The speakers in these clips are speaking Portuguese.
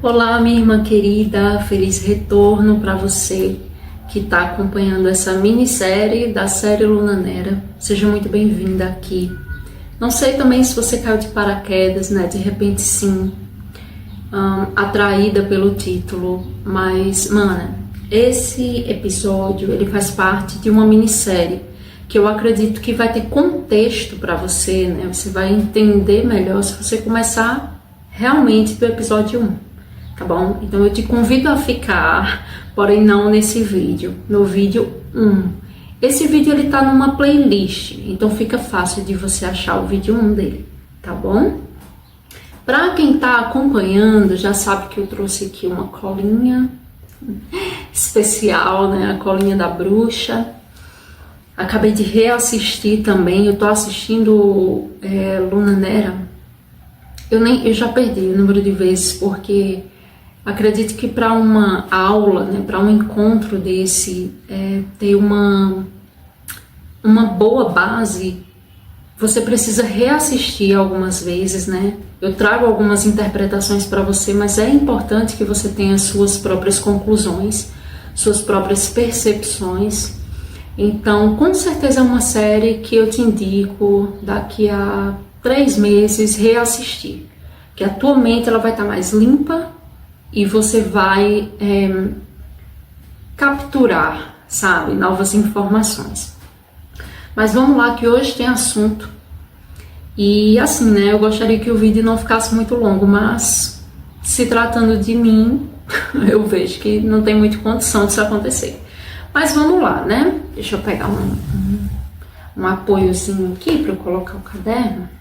Olá, minha irmã querida, feliz retorno para você que está acompanhando essa minissérie da série Luna Nera. Seja muito bem-vinda aqui. Não sei também se você caiu de paraquedas, né? De repente sim, atraída pelo título, mas, mana, esse episódio ele faz parte de uma minissérie que eu acredito que vai ter contexto para você, né? Você vai entender melhor se você começar realmente do episódio 1. Tá bom? Então eu te convido a ficar, porém não nesse vídeo, no vídeo 1. Esse vídeo ele tá numa playlist, então fica fácil de você achar o vídeo 1 dele, tá bom? Pra quem tá acompanhando, já sabe que eu trouxe aqui uma colinha especial, né? A colinha da bruxa. Acabei de reassistir também, eu tô assistindo Luna Nera. Eu já perdi o número de vezes, porque acredito que para uma aula, né, para um encontro desse, ter uma boa base, você precisa reassistir algumas vezes, né? Eu trago algumas interpretações para você, mas é importante que você tenha suas próprias conclusões, suas próprias percepções. Então, com certeza é uma série que eu te indico daqui a 3 meses reassistir, que a tua mente ela vai estar mais limpa e você vai capturar, sabe, novas informações. Mas vamos lá, que hoje tem assunto. E assim, né, eu gostaria que o vídeo não ficasse muito longo, mas se tratando de mim, eu vejo que não tem muita condição disso acontecer. Mas vamos lá, né? Deixa eu pegar um apoiozinho aqui para eu colocar o caderno.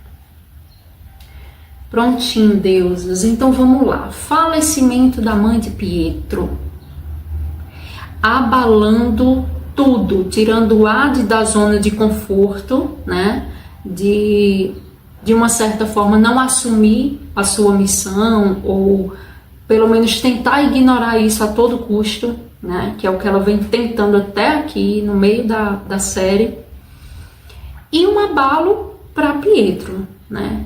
Prontinho, deusas. Então vamos lá. Falecimento da mãe de Pietro. Abalando tudo, tirando o Hades da zona de conforto, né? De uma certa forma não assumir a sua missão, ou pelo menos tentar ignorar isso a todo custo, né? Que é o que ela vem tentando até aqui no meio da série. E um abalo para Pietro, né?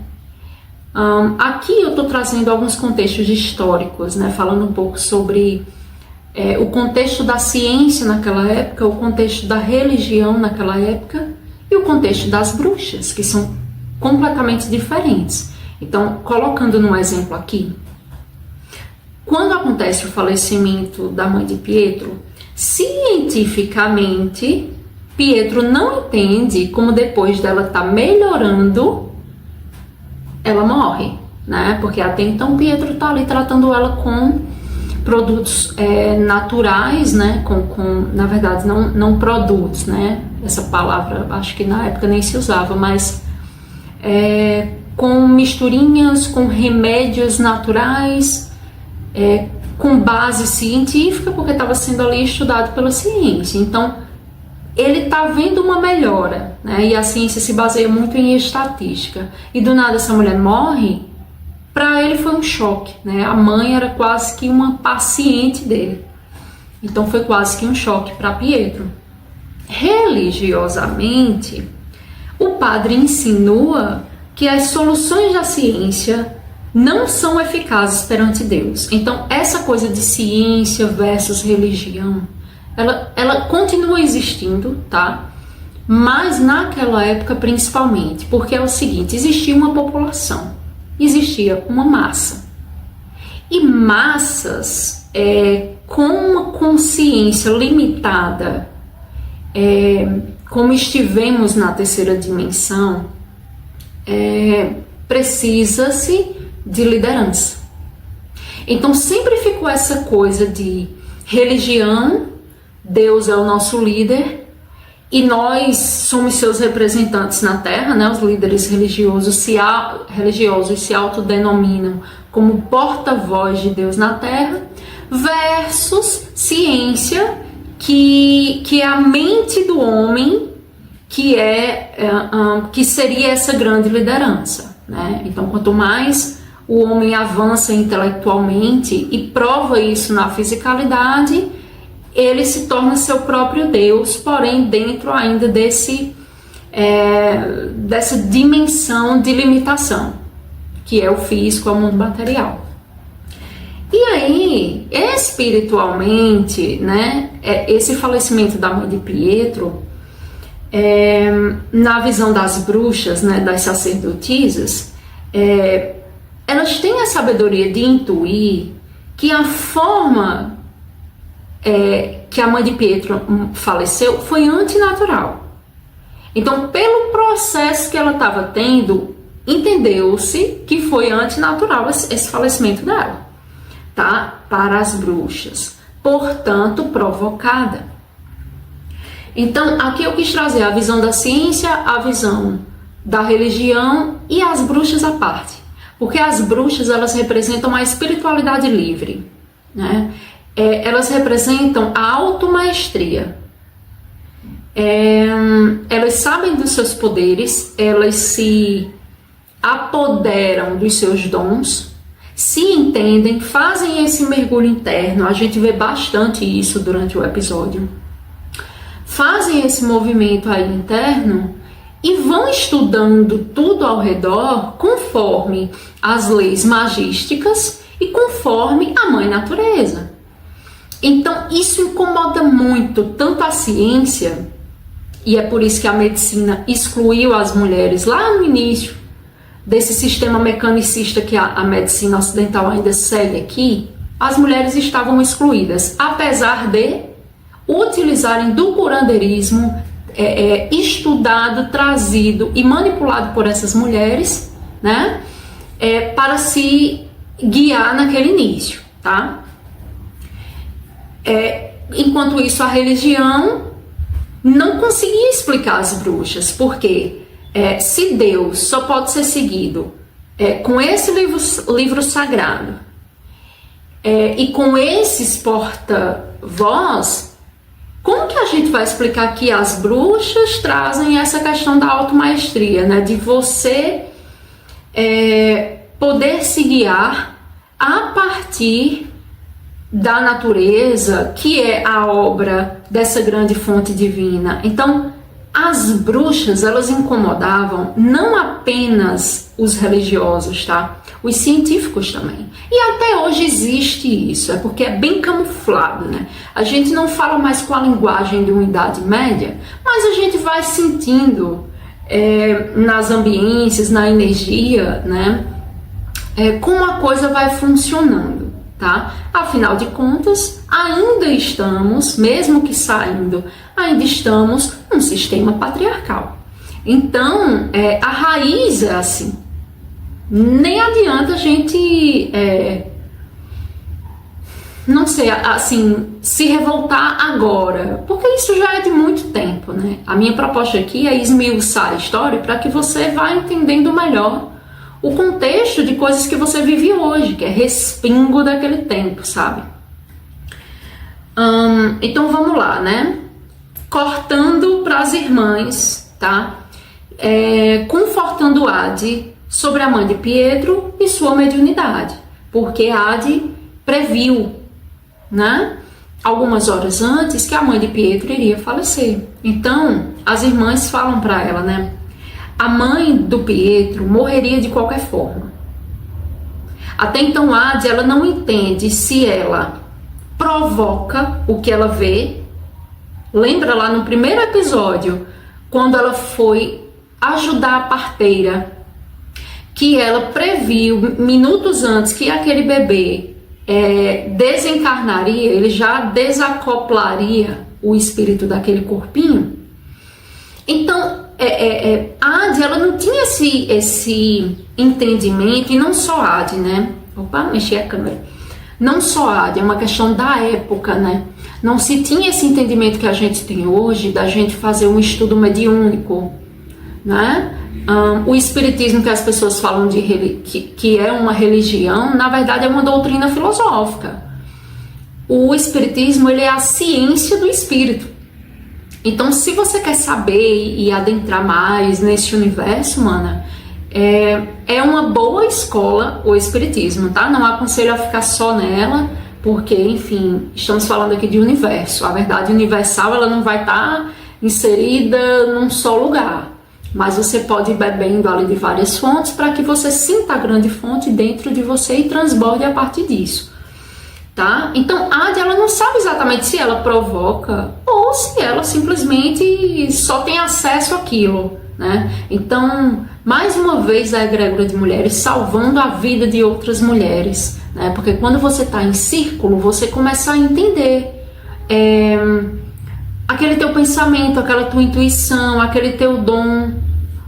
Aqui eu estou trazendo alguns contextos históricos, né, falando um pouco sobre o contexto da ciência naquela época, o contexto da religião naquela época e o contexto das bruxas, que são completamente diferentes. Então, colocando no exemplo aqui, quando acontece o falecimento da mãe de Pietro, cientificamente, Pietro não entende como depois dela estar melhorando, ela morre, né? Porque até então Pietro tá ali tratando ela com produtos naturais, né? Na verdade, não produtos, né? Essa palavra, acho que na época nem se usava, mas com misturinhas, com remédios naturais, com base científica, porque estava sendo ali estudado pela ciência. Então, ele está vendo uma melhora, né? E a ciência se baseia muito em estatística. E do nada essa mulher morre, para ele foi um choque, né? A mãe era quase que uma paciente dele. Então foi quase que um choque para Pietro. Religiosamente, o padre insinua que as soluções da ciência não são eficazes perante Deus. Então essa coisa de ciência versus religião, ela continua existindo, tá? Mas naquela época principalmente, porque é o seguinte, existia uma população, existia uma massa. E massas com uma consciência limitada, como estivemos na terceira dimensão, precisa-se de liderança. Então sempre ficou essa coisa de religião, Deus é o nosso líder e nós somos seus representantes na Terra, né? Os líderes religiosos se autodenominam como porta-voz de Deus na Terra, versus ciência, que é a mente do homem, que seria essa grande liderança, né? Então, quanto mais o homem avança intelectualmente e prova isso na fisicalidade, ele se torna seu próprio Deus, porém dentro ainda dessa dimensão de limitação, que é o físico, é o mundo material. E espiritualmente, né, esse falecimento da mãe de Pietro, na visão das bruxas, né, das sacerdotisas, elas têm a sabedoria de intuir que a forma que a mãe de Pietro faleceu foi antinatural. Então, pelo processo que ela estava tendo, entendeu-se que foi antinatural esse falecimento dela, tá? Para as bruxas, portanto, provocada. Então, aqui eu quis trazer a visão da ciência, a visão da religião e as bruxas à parte, porque as bruxas, elas representam a espiritualidade livre, né? Elas representam a automaestria. Elas sabem dos seus poderes, elas se apoderam dos seus dons, se entendem, fazem esse mergulho interno. A gente vê bastante isso durante o episódio. Fazem esse movimento aí interno e vão estudando tudo ao redor conforme as leis magísticas e conforme a mãe natureza. Então isso incomoda muito tanto a ciência, e é por isso que a medicina excluiu as mulheres lá no início desse sistema mecanicista que a medicina ocidental ainda segue aqui. As mulheres estavam excluídas, apesar de utilizarem do curandeirismo estudado, trazido e manipulado por essas mulheres, né, para se guiar naquele início, tá? Enquanto isso, a religião não conseguia explicar as bruxas, porque se Deus só pode ser seguido com esse livro sagrado e com esses porta-voz, como que a gente vai explicar que as bruxas trazem essa questão da automaestria, né? De você poder se guiar a partir da natureza, que é a obra dessa grande fonte divina. Então, as bruxas, elas incomodavam não apenas os religiosos, tá? Os científicos também. E até hoje existe isso, porque é bem camuflado, né? A gente não fala mais com a linguagem de uma Idade Média, mas a gente vai sentindo nas ambiências, na energia, né? Como a coisa vai funcionando, tá? Afinal de contas, ainda estamos, mesmo que saindo, ainda estamos num sistema patriarcal. Então, a raiz é assim. Nem adianta a gente, não sei, assim, se revoltar agora, porque isso já é de muito tempo, né? A minha proposta aqui é esmiuçar a história para que você vá entendendo melhor o contexto de coisas que você vive hoje, que é respingo daquele tempo, sabe? Então vamos lá, né? Cortando para as irmãs, tá? Confortando Ade sobre a mãe de Pietro e sua mediunidade, porque Ade previu, né, algumas horas antes, que a mãe de Pietro iria falecer. Então as irmãs falam para ela, né? A mãe do Pietro morreria de qualquer forma. Até então, Ade, ela não entende se ela provoca o que ela vê. Lembra lá no primeiro episódio, quando ela foi ajudar a parteira, que ela previu minutos antes que aquele bebê desencarnaria, ele já desacoplaria o espírito daquele corpinho. Então, a Ade, ela não tinha esse entendimento, e não só a Ade, né? Opa, mexi a câmera. Não só a Ade, é uma questão da época, né? Não se tinha esse entendimento que a gente tem hoje, da gente fazer um estudo mediúnico, né? O espiritismo, que as pessoas falam que é uma religião, na verdade é uma doutrina filosófica. O espiritismo, ele é a ciência do espírito. Então, se você quer saber e adentrar mais nesse universo, mana, é uma boa escola o espiritismo, tá? Não aconselho a ficar só nela, porque, enfim, estamos falando aqui de universo. A verdade universal, ela não vai estar inserida num só lugar, mas você pode ir bebendo ali de várias fontes para que você sinta a grande fonte dentro de você e transborde a partir disso. tá? Então a Adi, ela não sabe exatamente se ela provoca ou se ela simplesmente só tem acesso àquilo, né? Então, mais uma vez, a egrégora de mulheres salvando a vida de outras mulheres, né? Porque quando você está em círculo, você começa a entender aquele teu pensamento, aquela tua intuição, aquele teu dom.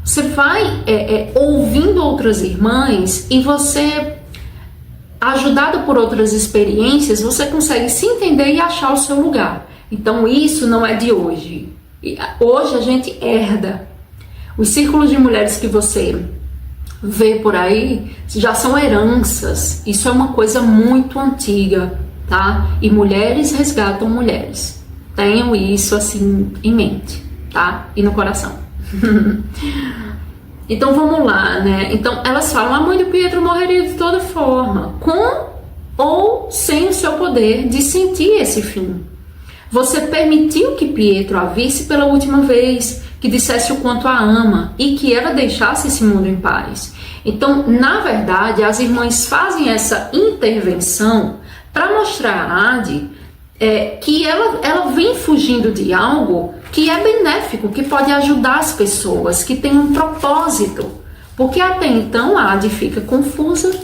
Você vai ouvindo outras irmãs e você, ajudado por outras experiências, você consegue se entender e achar o seu lugar. Então isso não é de hoje. Hoje a gente herda. Os círculos de mulheres que você vê por aí já são heranças. Isso é uma coisa muito antiga, tá? E mulheres resgatam mulheres. Tenham isso assim em mente, tá? E no coração. Então vamos lá, né? Então elas falam: a mãe do Pietro morreria de toda forma, com ou sem o seu poder de sentir esse fim. Você permitiu que Pietro a visse pela última vez, que dissesse o quanto a ama e que ela deixasse esse mundo em paz. Então, na verdade, as irmãs fazem essa intervenção para mostrar a Adi que ela vem fugindo de algo que é benéfico, que pode ajudar as pessoas, que tem um propósito. Porque até então a Adi fica confusa.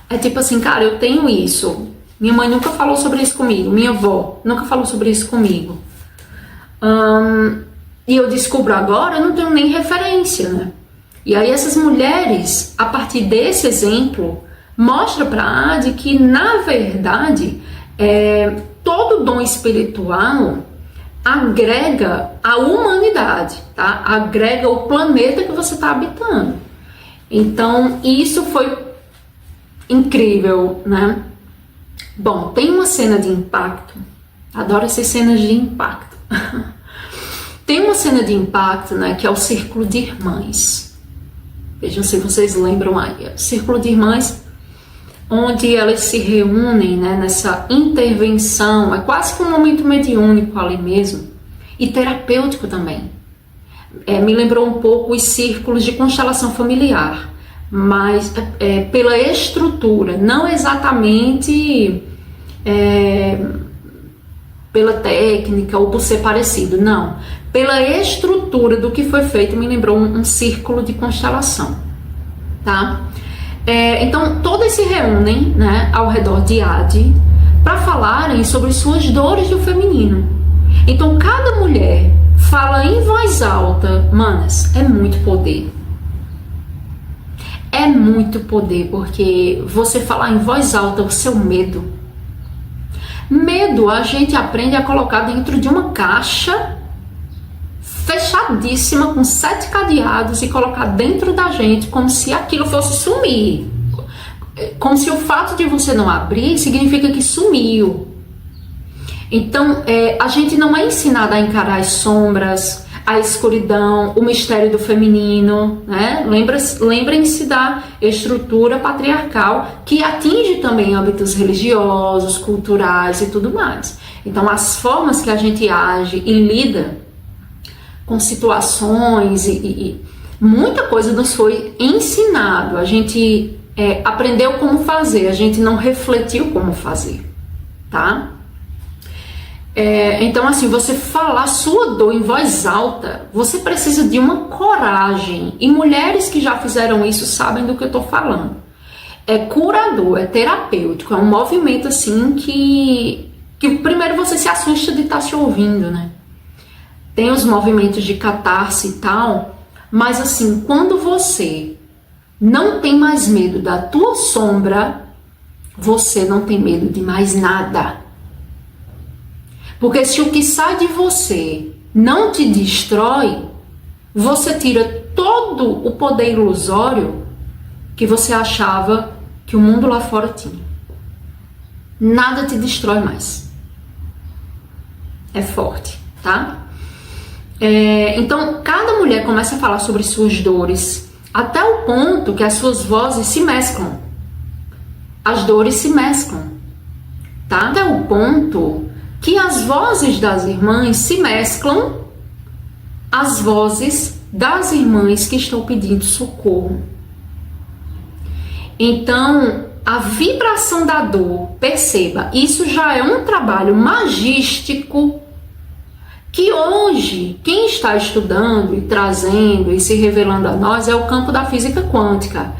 É tipo assim, cara, eu tenho isso. Minha mãe nunca falou sobre isso comigo. Minha avó nunca falou sobre isso comigo. E eu descubro agora, eu não tenho nem referência, né? E aí essas mulheres, a partir desse exemplo, mostram para a Adi que, na verdade, todo dom espiritual agrega a humanidade, tá? Agrega o planeta que você está habitando. Então, isso foi incrível, né? Bom, tem uma cena de impacto. Adoro essas cenas de impacto. Tem uma cena de impacto, né, que é o Círculo de Irmãs. Vejam se vocês lembram aí. É o Círculo de Irmãs, onde elas se reúnem, né, nessa intervenção. É quase que um momento mediúnico ali mesmo. E terapêutico também. Me lembrou um pouco os círculos de constelação familiar. Mas pela estrutura, não exatamente pela técnica ou por ser parecido, não. Pela estrutura do que foi feito, me lembrou um círculo de constelação, tá? Então, todas se reúnem, né, ao redor de Adi para falarem sobre suas dores do feminino. Então, cada mulher fala em voz alta. Manas, é muito poder. É muito poder, porque você falar em voz alta o seu medo. Medo a gente aprende a colocar dentro de uma caixa fechadíssima com 7 cadeados e colocar dentro da gente como se aquilo fosse sumir. Como se o fato de você não abrir significa que sumiu. Então, a gente não é ensinada a encarar as sombras, a escuridão, o mistério do feminino, né? Lembrem-se da estrutura patriarcal que atinge também âmbitos religiosos, culturais e tudo mais. Então, as formas que a gente age e lida com situações e muita coisa nos foi ensinado. A gente aprendeu como fazer, a gente não refletiu como fazer, tá? Então, assim, você falar sua dor em voz alta, você precisa de uma coragem. E mulheres que já fizeram isso sabem do que eu tô falando. É curador, é terapêutico, é um movimento, assim, que primeiro você se assusta de estar se ouvindo, né? Tem os movimentos de catarse e tal, mas, assim, quando você não tem mais medo da tua sombra, você não tem medo de mais nada. Porque se o que sai de você não te destrói, você tira todo o poder ilusório que você achava que o mundo lá fora tinha. Nada te destrói mais. É forte, tá? Então, cada mulher começa a falar sobre suas dores, até o ponto que as suas vozes se mesclam. As dores se mesclam, tá? Até o ponto que as vozes das irmãs se mesclam às vozes das irmãs que estão pedindo socorro. Então, a vibração da dor, perceba, isso já é um trabalho magístico que hoje quem está estudando e trazendo e se revelando a nós é o campo da física quântica.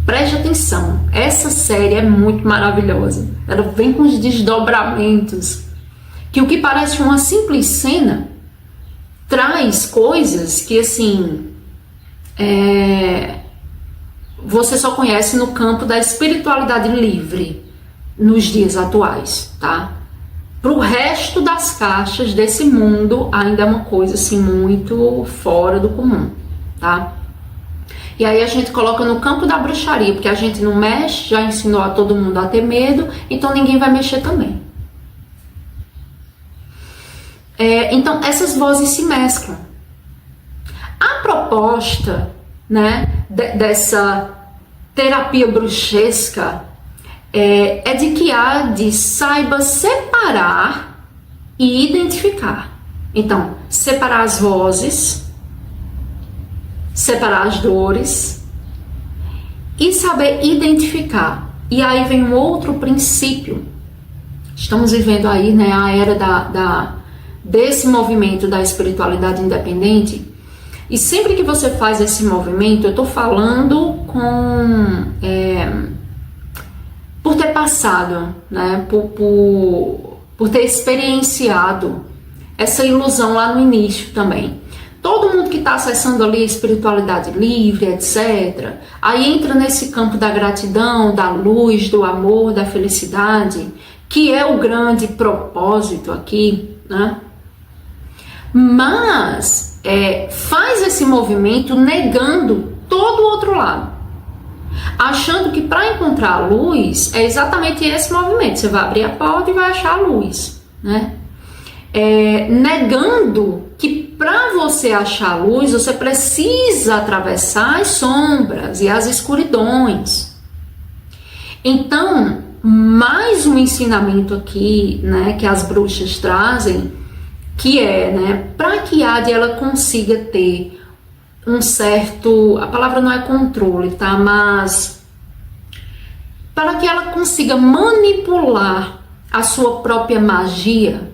Preste atenção, essa série é muito maravilhosa, ela vem com os desdobramentos, que o que parece uma simples cena traz coisas que assim você só conhece no campo da espiritualidade livre nos dias atuais, tá? Para o resto das caixas desse mundo ainda é uma coisa assim muito fora do comum, tá? E aí a gente coloca no campo da bruxaria, porque a gente não mexe, já ensinou a todo mundo a ter medo, então ninguém vai mexer também. Então essas vozes se mesclam. A proposta, né, dessa terapia bruxesca é de que Ade saiba separar e identificar. Então, separar as vozes, separar as dores e saber identificar. E aí vem um outro princípio. Estamos vivendo aí, né, a era desse movimento da espiritualidade independente. E sempre que você faz esse movimento, eu estou falando por ter passado, né, por ter experienciado essa ilusão lá no início também. Todo mundo que está acessando ali a espiritualidade livre, etc., aí entra nesse campo da gratidão, da luz, do amor, da felicidade, que é o grande propósito aqui, né? Mas faz esse movimento negando todo o outro lado, achando que para encontrar a luz é exatamente esse movimento. Você vai abrir a porta e vai achar a luz, né? Negando que para você achar a luz você precisa atravessar as sombras e as escuridões. Então, mais um ensinamento aqui, né, que as bruxas trazem, que né, para que Ade ela consiga ter um certo, a palavra não é controle, tá? Mas para que ela consiga manipular a sua própria magia,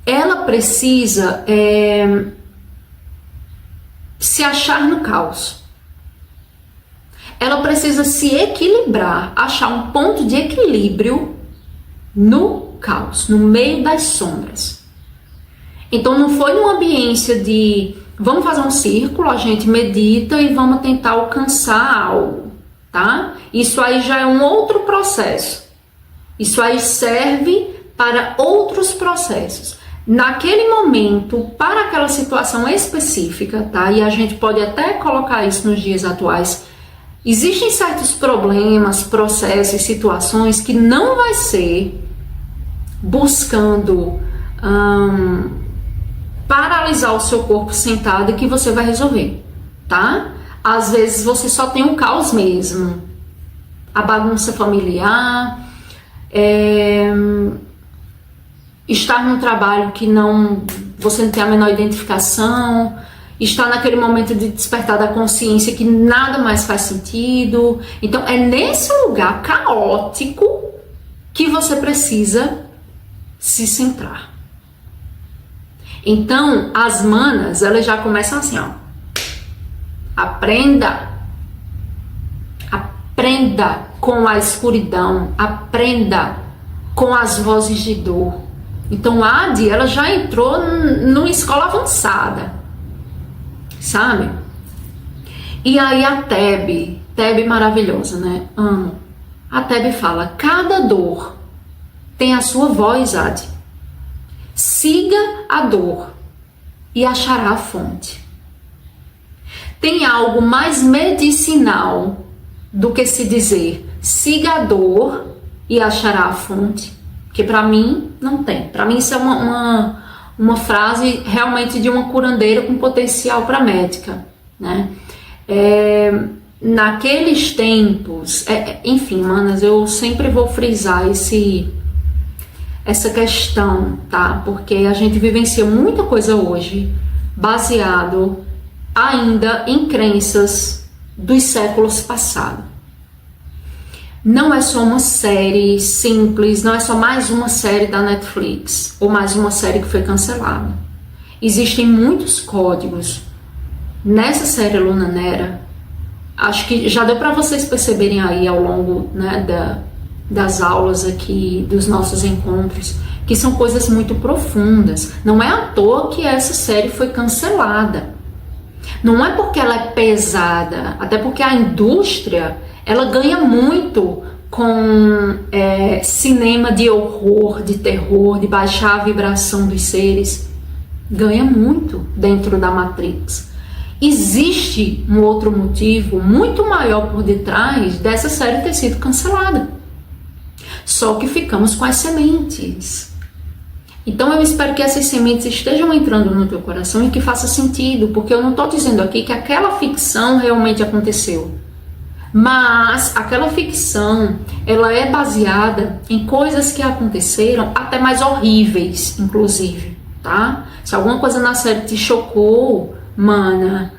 ela precisa se achar no caos. Ela precisa se equilibrar, achar um ponto de equilíbrio no caos, no meio das sombras. Então não foi numa ambiência de vamos fazer um círculo, a gente medita e vamos tentar alcançar algo, tá? Isso aí já é um outro processo. Isso aí serve para outros processos. Naquele momento, para aquela situação específica, tá? E a gente pode até colocar isso nos dias atuais. Existem certos problemas, processos, situações que não vai ser buscando paralisar o seu corpo sentado que você vai resolver, tá? Às vezes você só tem um caos mesmo, a bagunça familiar, estar num trabalho que você não tem a menor identificação, estar naquele momento de despertar da consciência que nada mais faz sentido. Então é nesse lugar caótico que você precisa se centrar. Então, as manas, elas já começam assim, ó. Aprenda com a escuridão, aprenda com as vozes de dor. Então, a Ade, ela já entrou numa escola avançada, sabe? E aí a Tebe maravilhosa, né? Amo. A Tebe fala, cada dor tem a sua voz, Ade. Siga a dor e achará a fonte. Tem algo mais medicinal do que se dizer siga a dor e achará a fonte? Que para mim não tem. Para mim isso é uma frase realmente de uma curandeira com potencial para médica, né? Naqueles tempos, enfim, manas, eu sempre vou frisar essa questão, tá? Porque a gente vivencia muita coisa hoje baseado ainda em crenças dos séculos passados. não é só uma série simples, não é só mais uma série da Netflix ou mais uma série que foi cancelada. Existem muitos códigos nessa série Luna Nera. Acho que já deu para vocês perceberem aí ao longo, né, das aulas aqui, dos nossos encontros, que são coisas muito profundas. Não é à toa que essa série foi cancelada. Não é porque ela é pesada, até porque a indústria, ela ganha muito com cinema de horror, de terror, de baixar a vibração dos seres. Ganha muito dentro da Matrix. Existe um outro motivo muito maior por detrás dessa série ter sido cancelada. Só que ficamos com as sementes. Então eu espero que essas sementes estejam entrando no teu coração e que faça sentido, porque eu não estou dizendo aqui que aquela ficção realmente aconteceu. Mas aquela ficção, ela é baseada em coisas que aconteceram, até mais horríveis, inclusive, tá? Se alguma coisa na série te chocou, mana,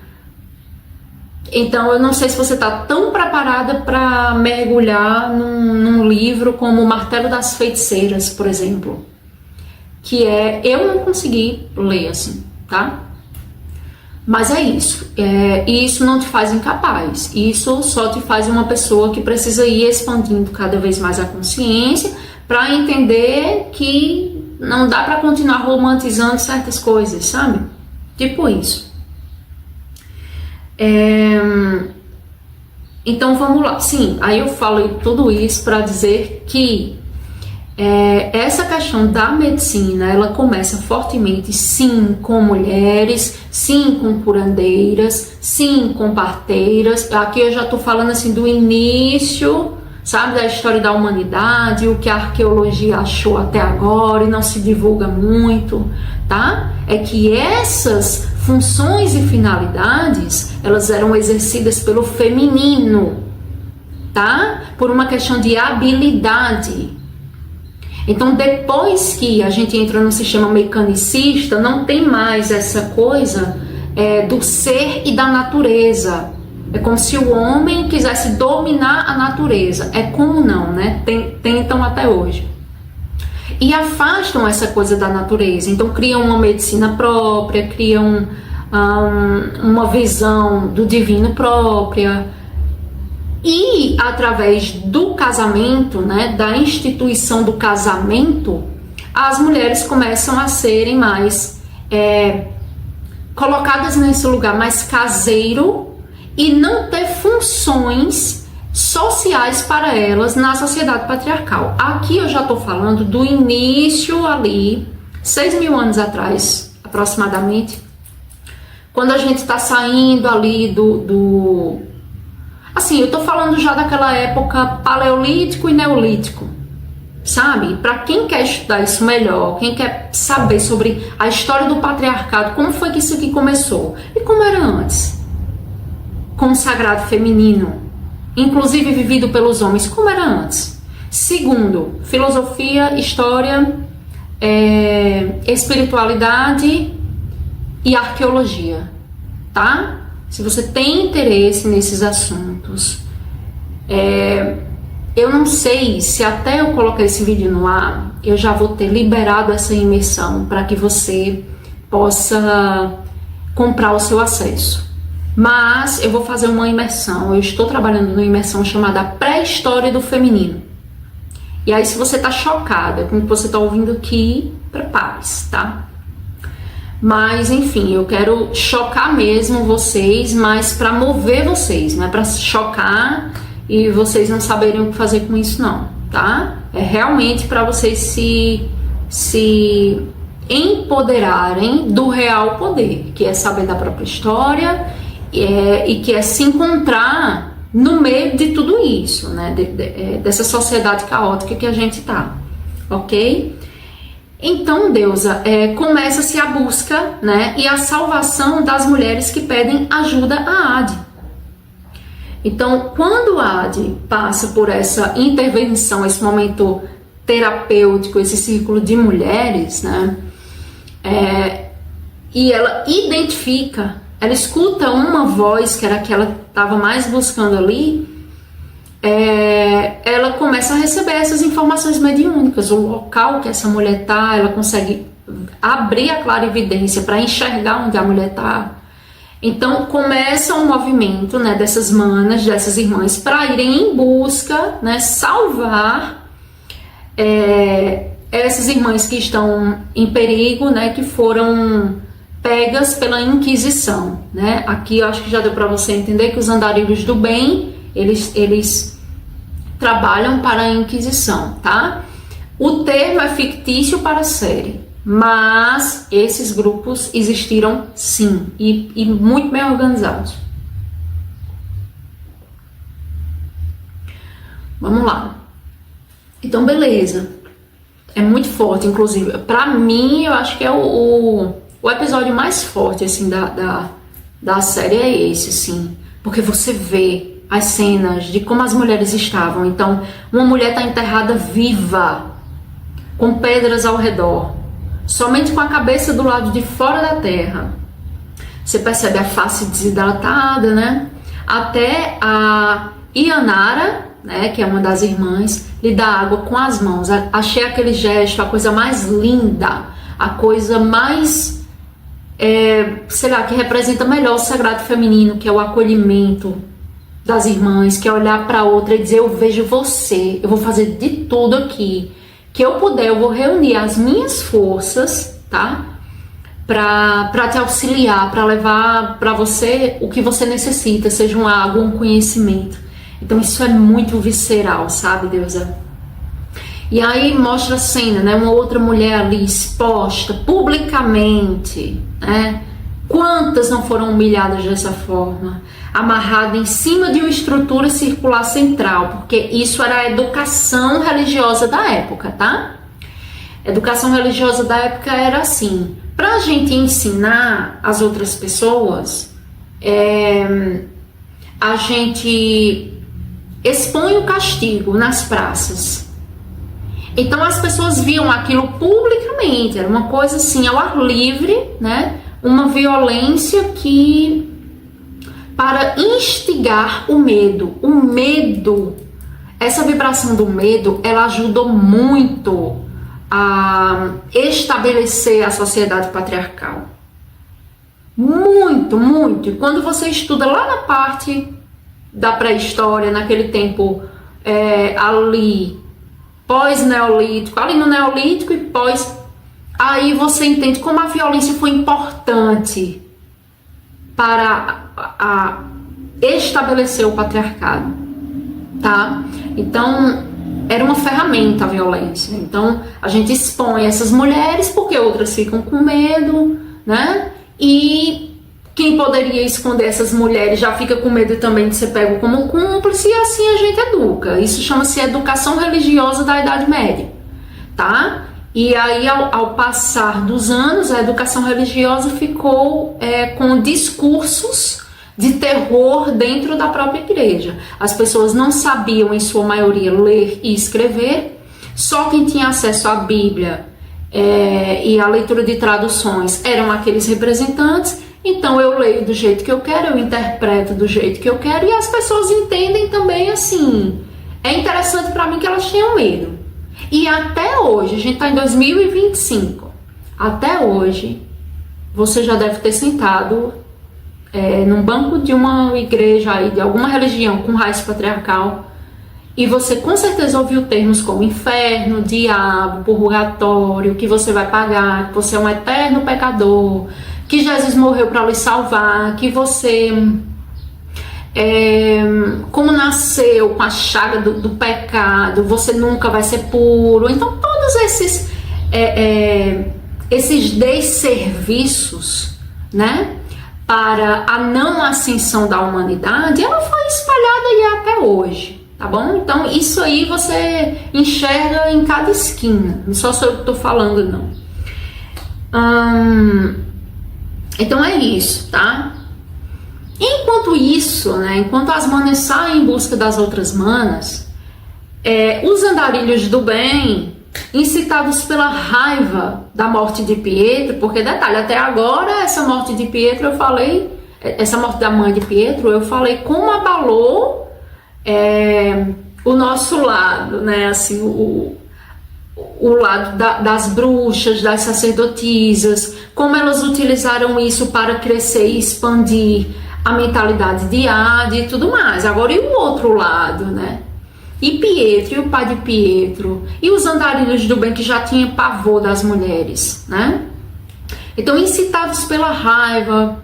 então eu não sei se você está tão preparada para mergulhar num livro como O Martelo das Feiticeiras, por exemplo, que eu não consegui ler assim, tá? Mas é isso, e isso não te faz incapaz, isso só te faz uma pessoa que precisa ir expandindo cada vez mais a consciência para entender que não dá para continuar romantizando certas coisas, sabe? Tipo isso. Então vamos lá. Sim, aí eu falei tudo isso para dizer que essa questão da medicina, ela começa fortemente, sim, com mulheres, sim, com curandeiras, sim, com parteiras. Aqui eu já estou falando assim do início, sabe, da história da humanidade, o que a arqueologia achou até agora e não se divulga muito, tá? É que essas funções e finalidades, elas eram exercidas pelo feminino, tá? Por uma questão de habilidade. Então, depois que a gente entra no sistema mecanicista, não tem mais essa coisa do ser e da natureza. É como se o homem quisesse dominar a natureza. É como não, né? Tentam até hoje. E afastam essa coisa da natureza. Então, criam uma medicina própria, criam uma visão do divino própria. E através do casamento, né, da instituição do casamento, as mulheres começam a serem mais colocadas nesse lugar mais caseiro e não ter funções sociais para elas na sociedade patriarcal. Aqui eu já estou falando do início ali, 6.000 anos atrás, aproximadamente, quando a gente está saindo ali assim, eu tô falando já daquela época paleolítico e neolítico, sabe? Para quem quer estudar isso melhor, quem quer saber sobre a história do patriarcado, como foi que isso aqui começou e como era antes, com o sagrado feminino, inclusive vivido pelos homens, como era antes. Segundo, filosofia, história, espiritualidade e arqueologia, tá? Se você tem interesse nesses assuntos, eu não sei se até eu colocar esse vídeo no ar, eu já vou ter liberado essa imersão para que você possa comprar o seu acesso. Mas eu vou fazer uma imersão, eu estou trabalhando numa imersão chamada Pré-História do Feminino. E aí, se você está chocada com o que você está ouvindo aqui, prepare-se, tá? Mas, enfim, eu quero chocar mesmo vocês, mas para mover vocês, não é para chocar e vocês não saberem o que fazer com isso, não, tá? É realmente para vocês se empoderarem do real poder, que é saber da própria história e que é se encontrar no meio de tudo isso, né? Dessa sociedade caótica que a gente tá, ok? Então, deusa, começa-se a busca, né, e a salvação das mulheres que pedem ajuda a Adi. Então, quando a Adi passa por essa intervenção, esse momento terapêutico, esse círculo de mulheres, né, e ela identifica, ela escuta uma voz, que era a que ela estava mais buscando ali, ela começa a receber essas informações mediúnicas, o local que essa mulher está, ela consegue abrir a clarividência para enxergar onde a mulher está. Então começa um movimento, né, dessas manas, dessas irmãs, para irem em busca, né, salvar essas irmãs que estão em perigo, né, que foram pegas pela Inquisição, né? Aqui eu acho que já deu para você entender que os andarilhos do bem, eles trabalham para a Inquisição, tá? O termo é fictício para a série, mas esses grupos existiram sim, e muito bem organizados. Vamos lá. Então, beleza. É muito forte, inclusive. Pra mim, eu acho que é o episódio mais forte, assim, da série é esse, assim. Porque você vê as cenas de como as mulheres estavam. Então, uma mulher está enterrada viva, com pedras ao redor, somente com a cabeça do lado de fora da terra. Você percebe a face desidratada, né? Até a Ianara, né, que é uma das irmãs, lhe dá água com as mãos. Achei aquele gesto a coisa mais linda, a coisa mais, sei lá, que representa melhor o sagrado feminino, que é o acolhimento das irmãs, que é olhar para outra e dizer: eu vejo você, eu vou fazer de tudo aqui que eu puder, eu vou reunir as minhas forças, tá? Para te auxiliar, para levar para você o que você necessita, seja uma água, um conhecimento. Então isso é muito visceral, sabe, deusa? E aí mostra a cena, né? Uma outra mulher ali exposta publicamente, né? Quantas não foram humilhadas dessa forma? Amarrada em cima de uma estrutura circular central, porque isso era a educação religiosa da época, tá? A educação religiosa da época era assim: pra gente ensinar as outras pessoas, a gente expõe o castigo nas praças. Então as pessoas viam aquilo publicamente, era uma coisa assim, ao ar livre, né? Uma violência que, para instigar o medo, essa vibração do medo, ela ajudou muito a estabelecer a sociedade patriarcal. Muito, muito. E quando você estuda lá na parte da pré-história, naquele tempo ali, pós-neolítico, ali no neolítico e pós, aí você entende como a violência foi importante para estabelecer o patriarcado, tá? Então, era uma ferramenta a violência. Então, a gente expõe essas mulheres porque outras ficam com medo, né? E quem poderia esconder essas mulheres já fica com medo também de ser pego como cúmplice, e assim a gente educa. Isso chama-se educação religiosa da Idade Média, tá? E aí, ao passar dos anos, a educação religiosa ficou com discursos de terror dentro da própria igreja. As pessoas não sabiam, em sua maioria, ler e escrever. Só quem tinha acesso à Bíblia e à leitura de traduções eram aqueles representantes. Então eu leio do jeito que eu quero, eu interpreto do jeito que eu quero, e as pessoas entendem também assim. É interessante para mim que elas tinham medo. E até hoje, a gente está em 2025, até hoje, você já deve ter sentado num banco de uma igreja aí, de alguma religião com raiz patriarcal, e você com certeza ouviu termos como inferno, diabo, purgatório, que você vai pagar, que você é um eterno pecador, que Jesus morreu para lhe salvar, que você, como nasceu com a chaga do pecado, você nunca vai ser puro. Então todos esses desserviços, né, para a não ascensão da humanidade, ela foi espalhada aí até hoje, tá bom? Então isso aí você enxerga em cada esquina, não só sou eu que estou falando, não. Então é isso, tá? Enquanto isso, né, enquanto as manas saem em busca das outras manas, os andarilhos do bem, incitados pela raiva da morte de Pietro, porque detalhe, até agora essa morte de Pietro eu falei, essa morte da mãe de Pietro, eu falei como abalou o nosso lado, né? Assim, o lado das bruxas, das sacerdotisas, como elas utilizaram isso para crescer e expandir a mentalidade de Hades e tudo mais. Agora, e o outro lado, né? E Pietro, e o pai de Pietro, e os andarilhos do bem que já tinham pavor das mulheres, né? Então, incitados pela raiva,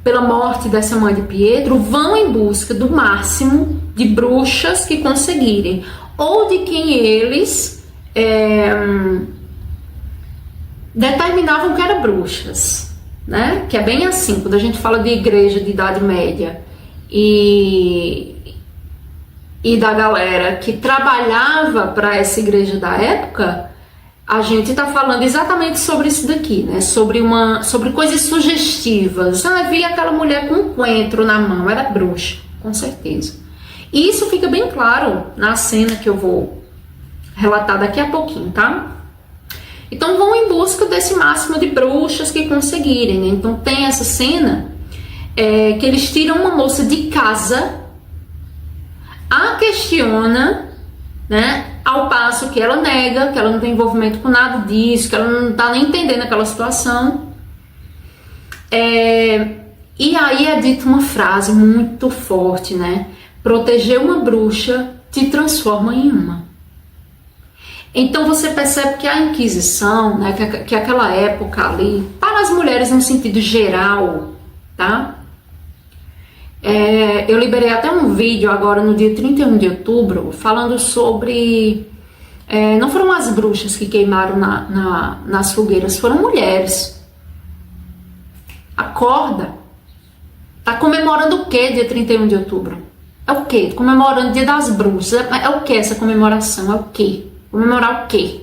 pela morte dessa mãe de Pietro, vão em busca do máximo de bruxas que conseguirem, ou de quem eles determinavam que eram bruxas, né? Que é bem assim, quando a gente fala de igreja de Idade Média e da galera que trabalhava para essa igreja da época, a gente está falando exatamente sobre isso daqui, né? Sobre coisas sugestivas. Vi aquela mulher com um coentro na mão, era bruxa, com certeza. E isso fica bem claro na cena que eu vou relatar daqui a pouquinho, tá? Então vão em busca desse máximo de bruxas que conseguirem, né? Então tem essa cena que eles tiram uma moça de casa, a questiona, né? Ao passo que ela nega, que ela não tem envolvimento com nada disso, que ela não tá nem entendendo aquela situação. E aí é dita uma frase muito forte, né? Proteger uma bruxa te transforma em uma. Então você percebe que a Inquisição, né, que aquela época ali, para as mulheres no sentido geral, tá? Eu liberei até um vídeo agora no dia 31 de outubro falando sobre... não foram as bruxas que queimaram nas fogueiras, foram mulheres. Acorda. Tá comemorando o que dia 31 de outubro? É o que? Comemorando o dia das bruxas. É o que essa comemoração? É o que? Comemorar o quê?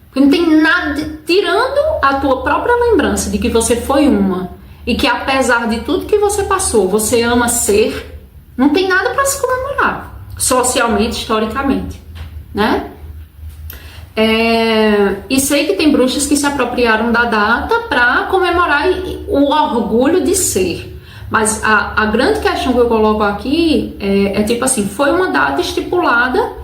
Porque não tem nada, tirando a tua própria lembrança de que você foi uma e que apesar de tudo que você passou, você ama ser, não tem nada para se comemorar, socialmente, historicamente, né? E sei que tem bruxas que se apropriaram da data para comemorar o orgulho de ser, mas a grande questão que eu coloco aqui é tipo assim, foi uma data estipulada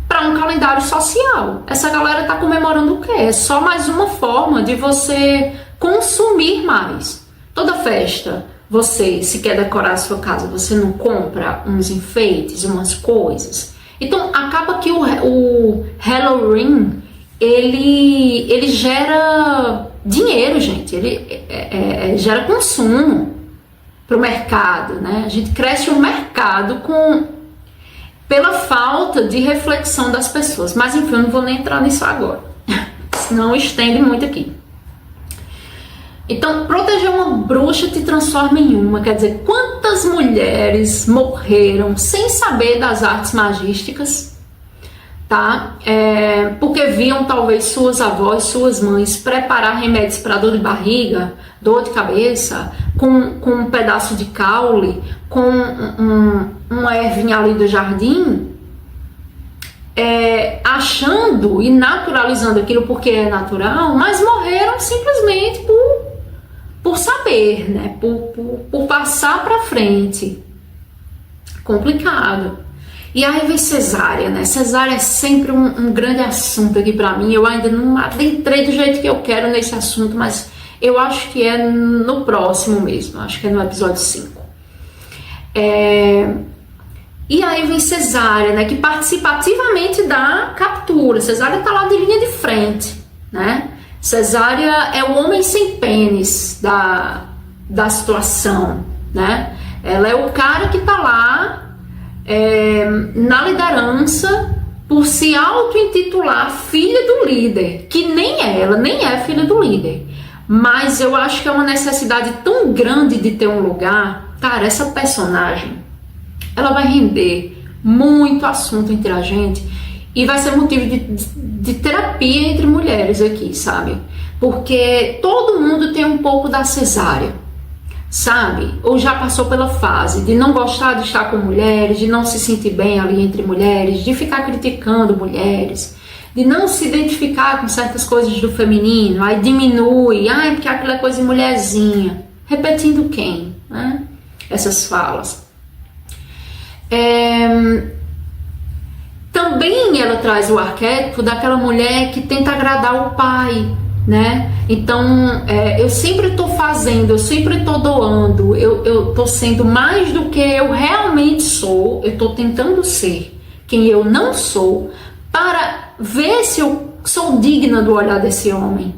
para um calendário social. Essa galera tá comemorando o quê? É só mais uma forma de você consumir mais. Toda festa, você, se quer decorar a sua casa, você não compra uns enfeites, umas coisas. Então, acaba que o Halloween, ele gera dinheiro, gente. Ele gera consumo para o mercado, né? A gente cresce um mercado pela falta de reflexão das pessoas. Mas enfim, eu não vou nem entrar nisso agora, senão estende muito aqui. Então, proteger uma bruxa te transforma em uma. Quer dizer, quantas mulheres morreram sem saber das artes magísticas, tá? Porque viam talvez suas avós, suas mães preparar remédios para dor de barriga, dor de cabeça, com um pedaço de caule, com uma ervinha ali do jardim, achando e naturalizando aquilo porque é natural, mas morreram simplesmente por saber, né? Por passar para frente. Complicado. E aí vem cesárea, né? Cesárea é sempre um grande assunto aqui para mim. Eu ainda não adentrei do jeito que eu quero nesse assunto, mas eu acho que é no próximo mesmo. Acho que é no episódio 5. E aí vem cesárea, né? Que participa ativamente da captura. Cesárea tá lá de linha de frente, né? Cesárea é o homem sem pênis da situação, né? Ela é o cara que tá lá na liderança por se auto-intitular filha do líder, que nem ela nem é filha do líder, mas eu acho que é uma necessidade tão grande de ter um lugar. Cara, essa personagem, ela vai render muito assunto entre a gente e vai ser motivo de terapia entre mulheres aqui, sabe? Porque todo mundo tem um pouco da cesárea, sabe? Ou já passou pela fase de não gostar de estar com mulheres, de não se sentir bem ali entre mulheres, de ficar criticando mulheres, de não se identificar com certas coisas do feminino, aí diminui, porque aquilo é coisa de mulherzinha. Repetindo quem, né? Essas falas. Também ela traz o arquétipo daquela mulher que tenta agradar o pai, né? Então, eu sempre estou fazendo, eu sempre estou doando, eu estou sendo mais do que eu realmente sou, eu estou tentando ser quem eu não sou, para ver se eu sou digna do olhar desse homem,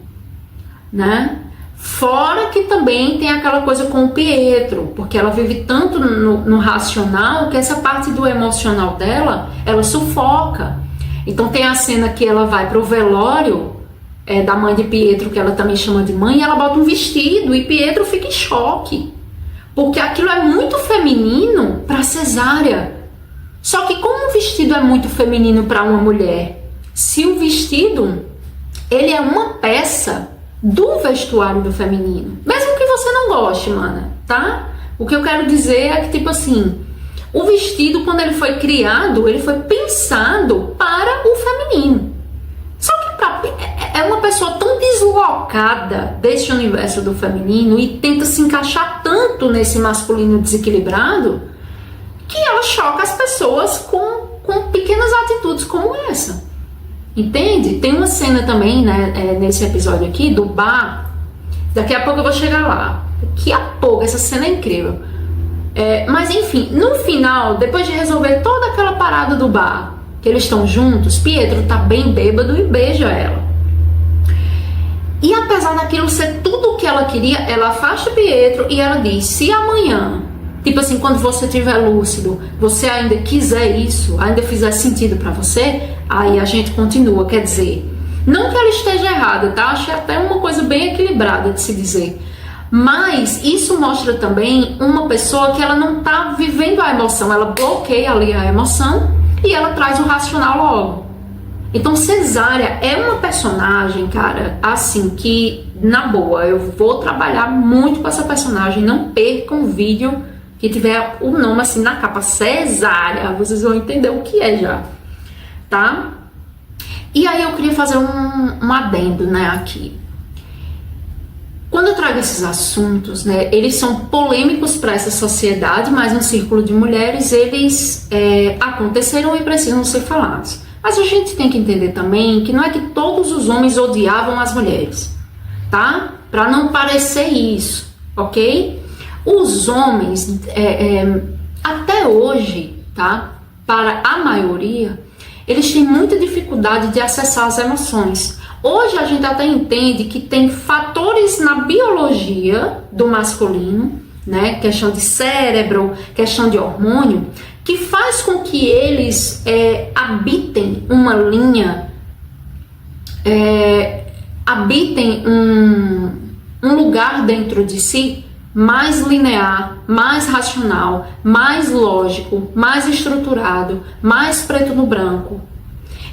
né? Fora que também tem aquela coisa com o Pietro, porque ela vive tanto no racional que essa parte do emocional dela, ela sufoca. Então tem a cena que ela vai pro velório da mãe de Pietro, que ela também chama de mãe, e ela bota um vestido e Pietro fica em choque, porque aquilo é muito feminino para Cesárea. Só que como o vestido é muito feminino para uma mulher, se o vestido ele é uma peça do vestuário do feminino, mesmo que você não goste, mana, tá? O que eu quero dizer é que, tipo assim, o vestido, quando ele foi criado, ele foi pensado para o feminino. Só que é uma pessoa tão deslocada desse universo do feminino e tenta se encaixar tanto nesse masculino desequilibrado que ela choca as pessoas com pequenas atitudes como essa. Entende? Tem uma cena também, né, nesse episódio aqui, do bar. Daqui a pouco eu vou chegar lá. Daqui a pouco, essa cena é incrível. Mas enfim, no final, depois de resolver toda aquela parada do bar, que eles estão juntos, Pietro tá bem bêbado e beija ela. E apesar daquilo ser tudo o que ela queria, ela afasta Pietro e ela diz: se amanhã, tipo assim, quando você estiver lúcido, você ainda quiser isso, ainda fizer sentido pra você, aí a gente continua. Quer dizer, não que ela esteja errada, tá? Achei até uma coisa bem equilibrada de se dizer. Mas isso mostra também uma pessoa que ela não tá vivendo a emoção, ela bloqueia ali a emoção e ela traz o racional logo. Então Cesárea é uma personagem, cara, assim, que, na boa, eu vou trabalhar muito com essa personagem. Não percam o vídeo que tiver o nome assim na capa, Cesárea, vocês vão entender o que é já, tá? E aí eu queria fazer um adendo, né, aqui. Quando eu trago esses assuntos, né, eles são polêmicos para essa sociedade, mas no círculo de mulheres eles aconteceram e precisam ser falados. Mas a gente tem que entender também que não é que todos os homens odiavam as mulheres, tá? Para não parecer isso, ok? Os homens, até hoje, tá? Para a maioria, eles têm muita dificuldade de acessar as emoções. Hoje a gente até entende que tem fatores na biologia do masculino, né? Questão de cérebro, questão de hormônio, que faz com que eles habitem uma linha, habitem um lugar dentro de si mais linear, mais racional, mais lógico, mais estruturado, mais preto no branco.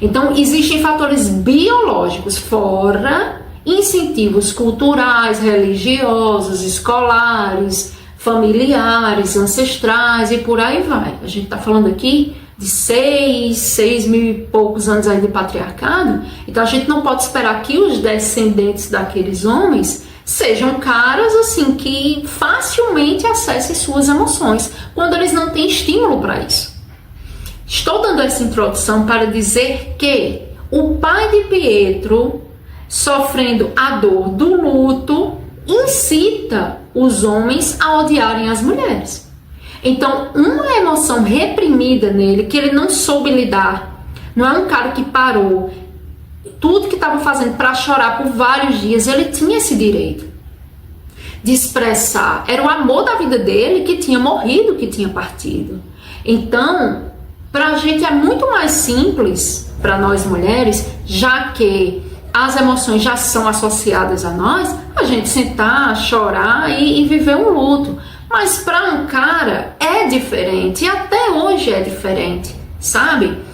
Então existem fatores biológicos, fora incentivos culturais, religiosos, escolares, familiares, ancestrais e por aí vai. A gente está falando aqui de 6 mil e poucos anos aí de patriarcado, então a gente não pode esperar que os descendentes daqueles homens sejam caras assim que facilmente acessem suas emoções, quando eles não têm estímulo para isso. Estou dando essa introdução para dizer que o pai de Pietro, sofrendo a dor do luto, incita os homens a odiarem as mulheres. Então, uma emoção reprimida nele, que ele não soube lidar, não é um cara que parou tudo que estava fazendo para chorar por vários dias, ele tinha esse direito de expressar. Era o amor da vida dele que tinha morrido, que tinha partido. Então, para a gente é muito mais simples, para nós mulheres, já que as emoções já são associadas a nós, a gente sentar, chorar e viver um luto. Mas para um cara é diferente, e até hoje é diferente, sabe?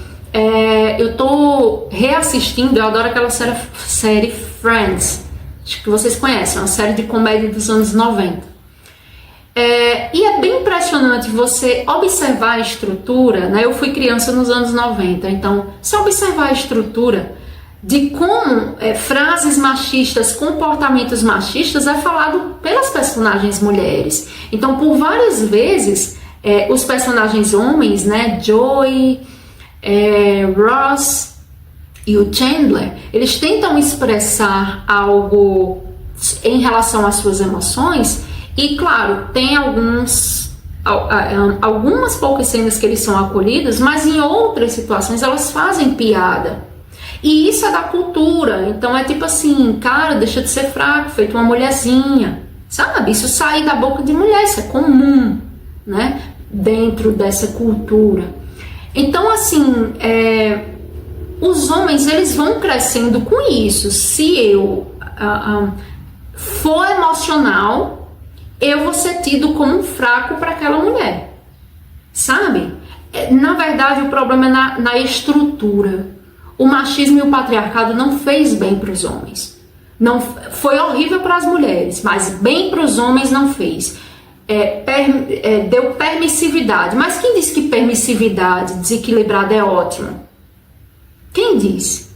Eu tô reassistindo, eu adoro aquela série Friends, acho que vocês conhecem, uma série de comédia dos anos 90. E é bem impressionante você observar a estrutura, né? Eu fui criança nos anos 90, então se observar a estrutura de como frases machistas, comportamentos machistas é falado pelas personagens mulheres. Então, por várias vezes, os personagens homens, né, Joey, Ross e o Chandler, eles tentam expressar algo em relação às suas emoções, e claro, tem algumas poucas cenas que eles são acolhidos, mas em outras situações elas fazem piada. E isso é da cultura, então é tipo assim, cara, deixa de ser fraco, feito uma mulherzinha, sabe? Isso sai da boca de mulher, isso é comum, né? Dentro dessa cultura. Então, assim, os homens, eles vão crescendo com isso. Se eu for emocional, eu vou ser tido como um fraco para aquela mulher, sabe? Na verdade, o problema é na estrutura. O machismo e o patriarcado não fez bem para os homens. Não, foi horrível para as mulheres, mas bem para os homens não fez. Deu permissividade. Mas quem disse que permissividade desequilibrada é ótimo? Quem disse?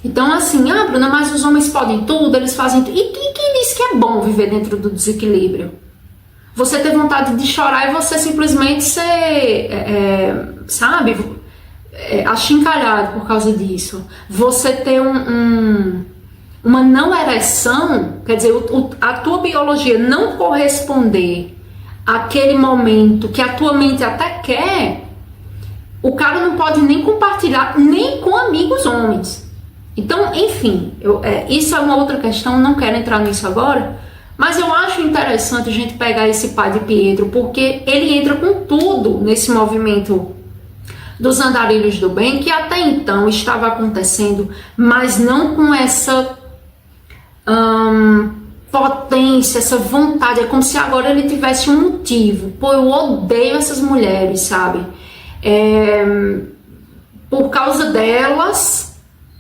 Então assim, Bruna, mas os homens podem tudo, eles fazem tudo. E quem disse que é bom viver dentro do desequilíbrio? Você ter vontade de chorar e você simplesmente ser, sabe, achincalhado por causa disso. Você ter uma não ereção, quer dizer, a tua biologia não corresponder àquele momento que a tua mente até quer, o cara não pode nem compartilhar, nem com amigos homens. Então, enfim, isso é uma outra questão, não quero entrar nisso agora, mas eu acho interessante a gente pegar esse pai de Pietro, porque ele entra com tudo nesse movimento dos andarilhos do bem, que até então estava acontecendo, mas não com essa potência, essa vontade. É como se agora ele tivesse um motivo. Pô, eu odeio essas mulheres, sabe? Por causa delas,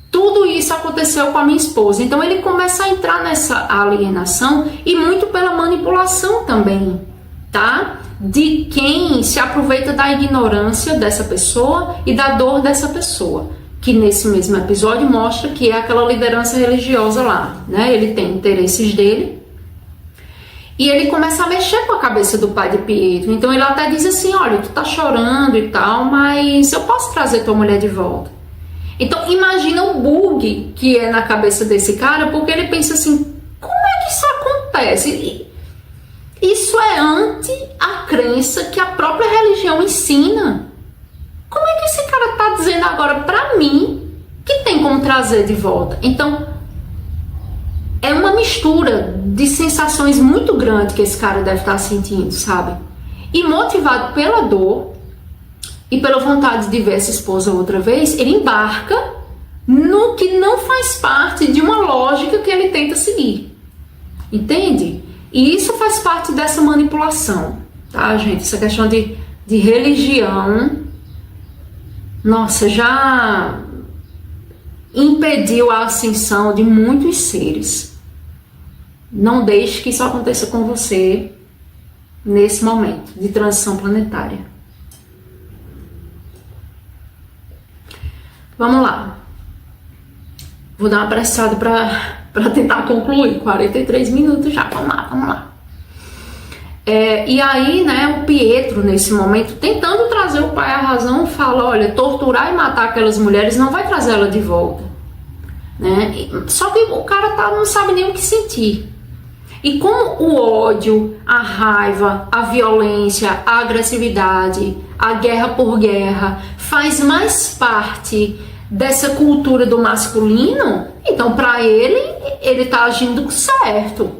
tudo isso aconteceu com a minha esposa. Então ele começa a entrar nessa alienação, e muito pela manipulação também, tá? De quem se aproveita da ignorância dessa pessoa e da dor dessa pessoa, que nesse mesmo episódio mostra que é aquela liderança religiosa lá, né? Ele tem interesses dele e ele começa a mexer com a cabeça do pai de Pietro. Então ele até diz assim, olha, tu tá chorando e tal, mas eu posso trazer tua mulher de volta. Então imagina o bug que é na cabeça desse cara, porque ele pensa assim, como é que isso acontece? Isso é anti a crença que a própria religião ensina. Como é que esse cara tá dizendo agora pra mim que tem como trazer de volta? Então, é uma mistura de sensações muito grande que esse cara deve estar sentindo, sabe? E motivado pela dor e pela vontade de ver essa esposa outra vez, ele embarca no que não faz parte de uma lógica que ele tenta seguir. Entende? E isso faz parte dessa manipulação, tá, gente? Essa questão de religião, nossa, já impediu a ascensão de muitos seres. Não deixe que isso aconteça com você nesse momento de transição planetária. Vamos lá. Vou dar uma apressada para tentar concluir. 43 minutos já. Vamos lá. E aí, né, o Pietro, nesse momento, tentando trazer o pai à razão, fala, olha, torturar e matar aquelas mulheres não vai trazer ela de volta. Né? Só que o cara não sabe nem o que sentir. E como o ódio, a raiva, a violência, a agressividade, a guerra por guerra faz mais parte dessa cultura do masculino, então para ele tá agindo certo,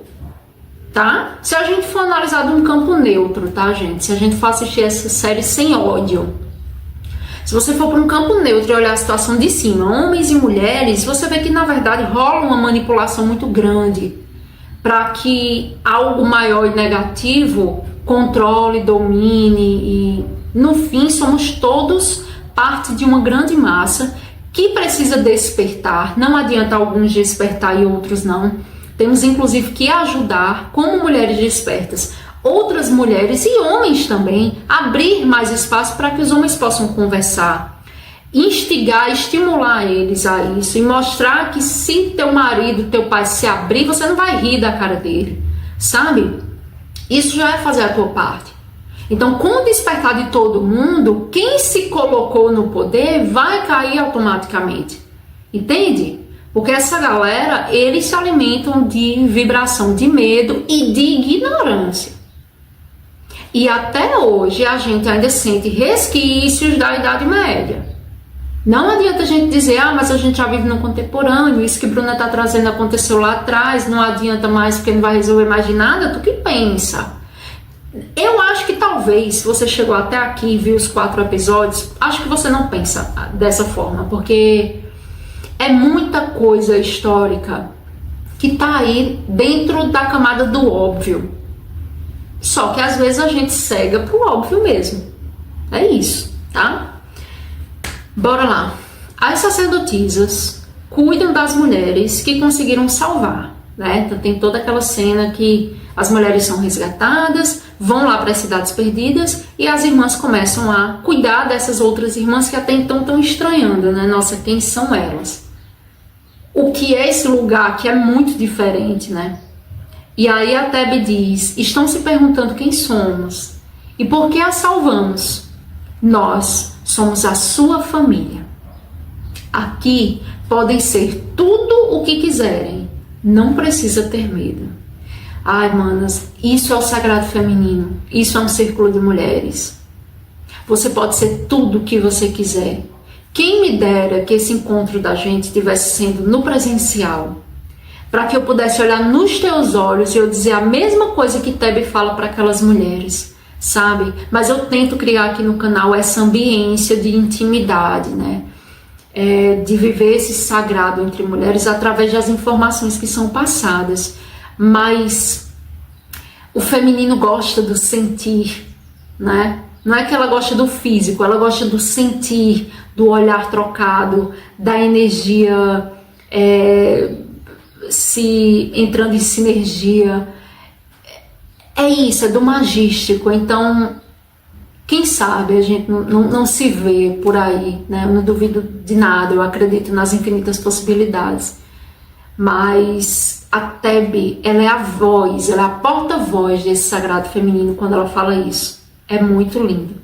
tá? Se a gente for analisar de um campo neutro, tá, gente? Se a gente for assistir essa série sem ódio, se você for para um campo neutro e olhar a situação de cima, homens e mulheres, você vê que na verdade rola uma manipulação muito grande para que algo maior e negativo controle, domine, e no fim somos todos parte de uma grande massa que precisa despertar. Não adianta alguns despertar e outros não. Temos inclusive que ajudar, como mulheres despertas, outras mulheres e homens também, abrir mais espaço para que os homens possam conversar, instigar, estimular eles a isso e mostrar que se teu marido, teu pai se abrir, você não vai rir da cara dele, sabe? Isso já é fazer a tua parte. Então, com o despertar de todo mundo, quem se colocou no poder vai cair automaticamente. Entende? Porque essa galera, eles se alimentam de vibração de medo e de ignorância. E até hoje a gente ainda sente resquícios da Idade Média. Não adianta a gente dizer, mas a gente já vive no contemporâneo, isso que Bruna está trazendo aconteceu lá atrás, não adianta mais porque não vai resolver mais de nada. Tu que pensa? Eu acho que talvez, se você chegou até aqui e viu os 4 episódios, acho que você não pensa dessa forma, porque é muita coisa histórica que tá aí dentro da camada do óbvio. Só que às vezes a gente cega pro óbvio mesmo. É isso, tá? Bora lá. As sacerdotisas cuidam das mulheres que conseguiram salvar, né? Então tem toda aquela cena que as mulheres são resgatadas, vão lá para as cidades perdidas e as irmãs começam a cuidar dessas outras irmãs que até então estão estranhando, né? Nossa, quem são elas? O que é esse lugar que é muito diferente, né? E aí a Tebe diz, estão se perguntando quem somos e por que a salvamos. Nós somos a sua família. Aqui podem ser tudo o que quiserem, não precisa ter medo. Ai, manas, isso é o sagrado feminino, isso é um círculo de mulheres. Você pode ser tudo o que você quiser. Quem me dera que esse encontro da gente estivesse sendo no presencial, para que eu pudesse olhar nos teus olhos e eu dizer a mesma coisa que Tebe fala para aquelas mulheres, sabe? Mas eu tento criar aqui no canal essa ambiência de intimidade, né? De viver esse sagrado entre mulheres através das informações que são passadas. Mas o feminino gosta do sentir, né? Não é que ela gosta do físico, ela gosta do sentir, do olhar trocado, da energia se entrando em sinergia. É isso, é do magístico. Então, quem sabe a gente não se vê por aí, né? Eu não duvido de nada, eu acredito nas infinitas possibilidades. Mas a Tebe, ela é a voz, ela é a porta-voz desse sagrado feminino quando ela fala isso. É muito lindo.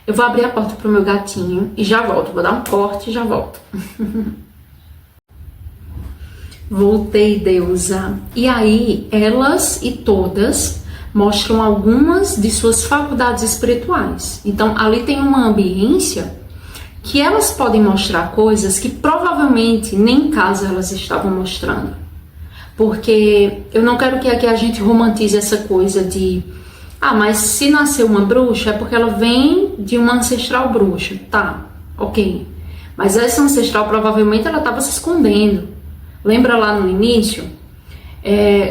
Eu vou abrir a porta pro meu gatinho e já volto. Vou dar um corte e já volto. Voltei, deusa. E aí, elas e todas mostram algumas de suas faculdades espirituais. Então, ali tem uma ambiência que elas podem mostrar coisas que provavelmente nem em casa elas estavam mostrando. Porque eu não quero que aqui a gente romantize essa coisa de mas se nasceu uma bruxa é porque ela vem de uma ancestral bruxa. Tá, ok. Mas essa ancestral provavelmente ela estava se escondendo. Lembra lá no início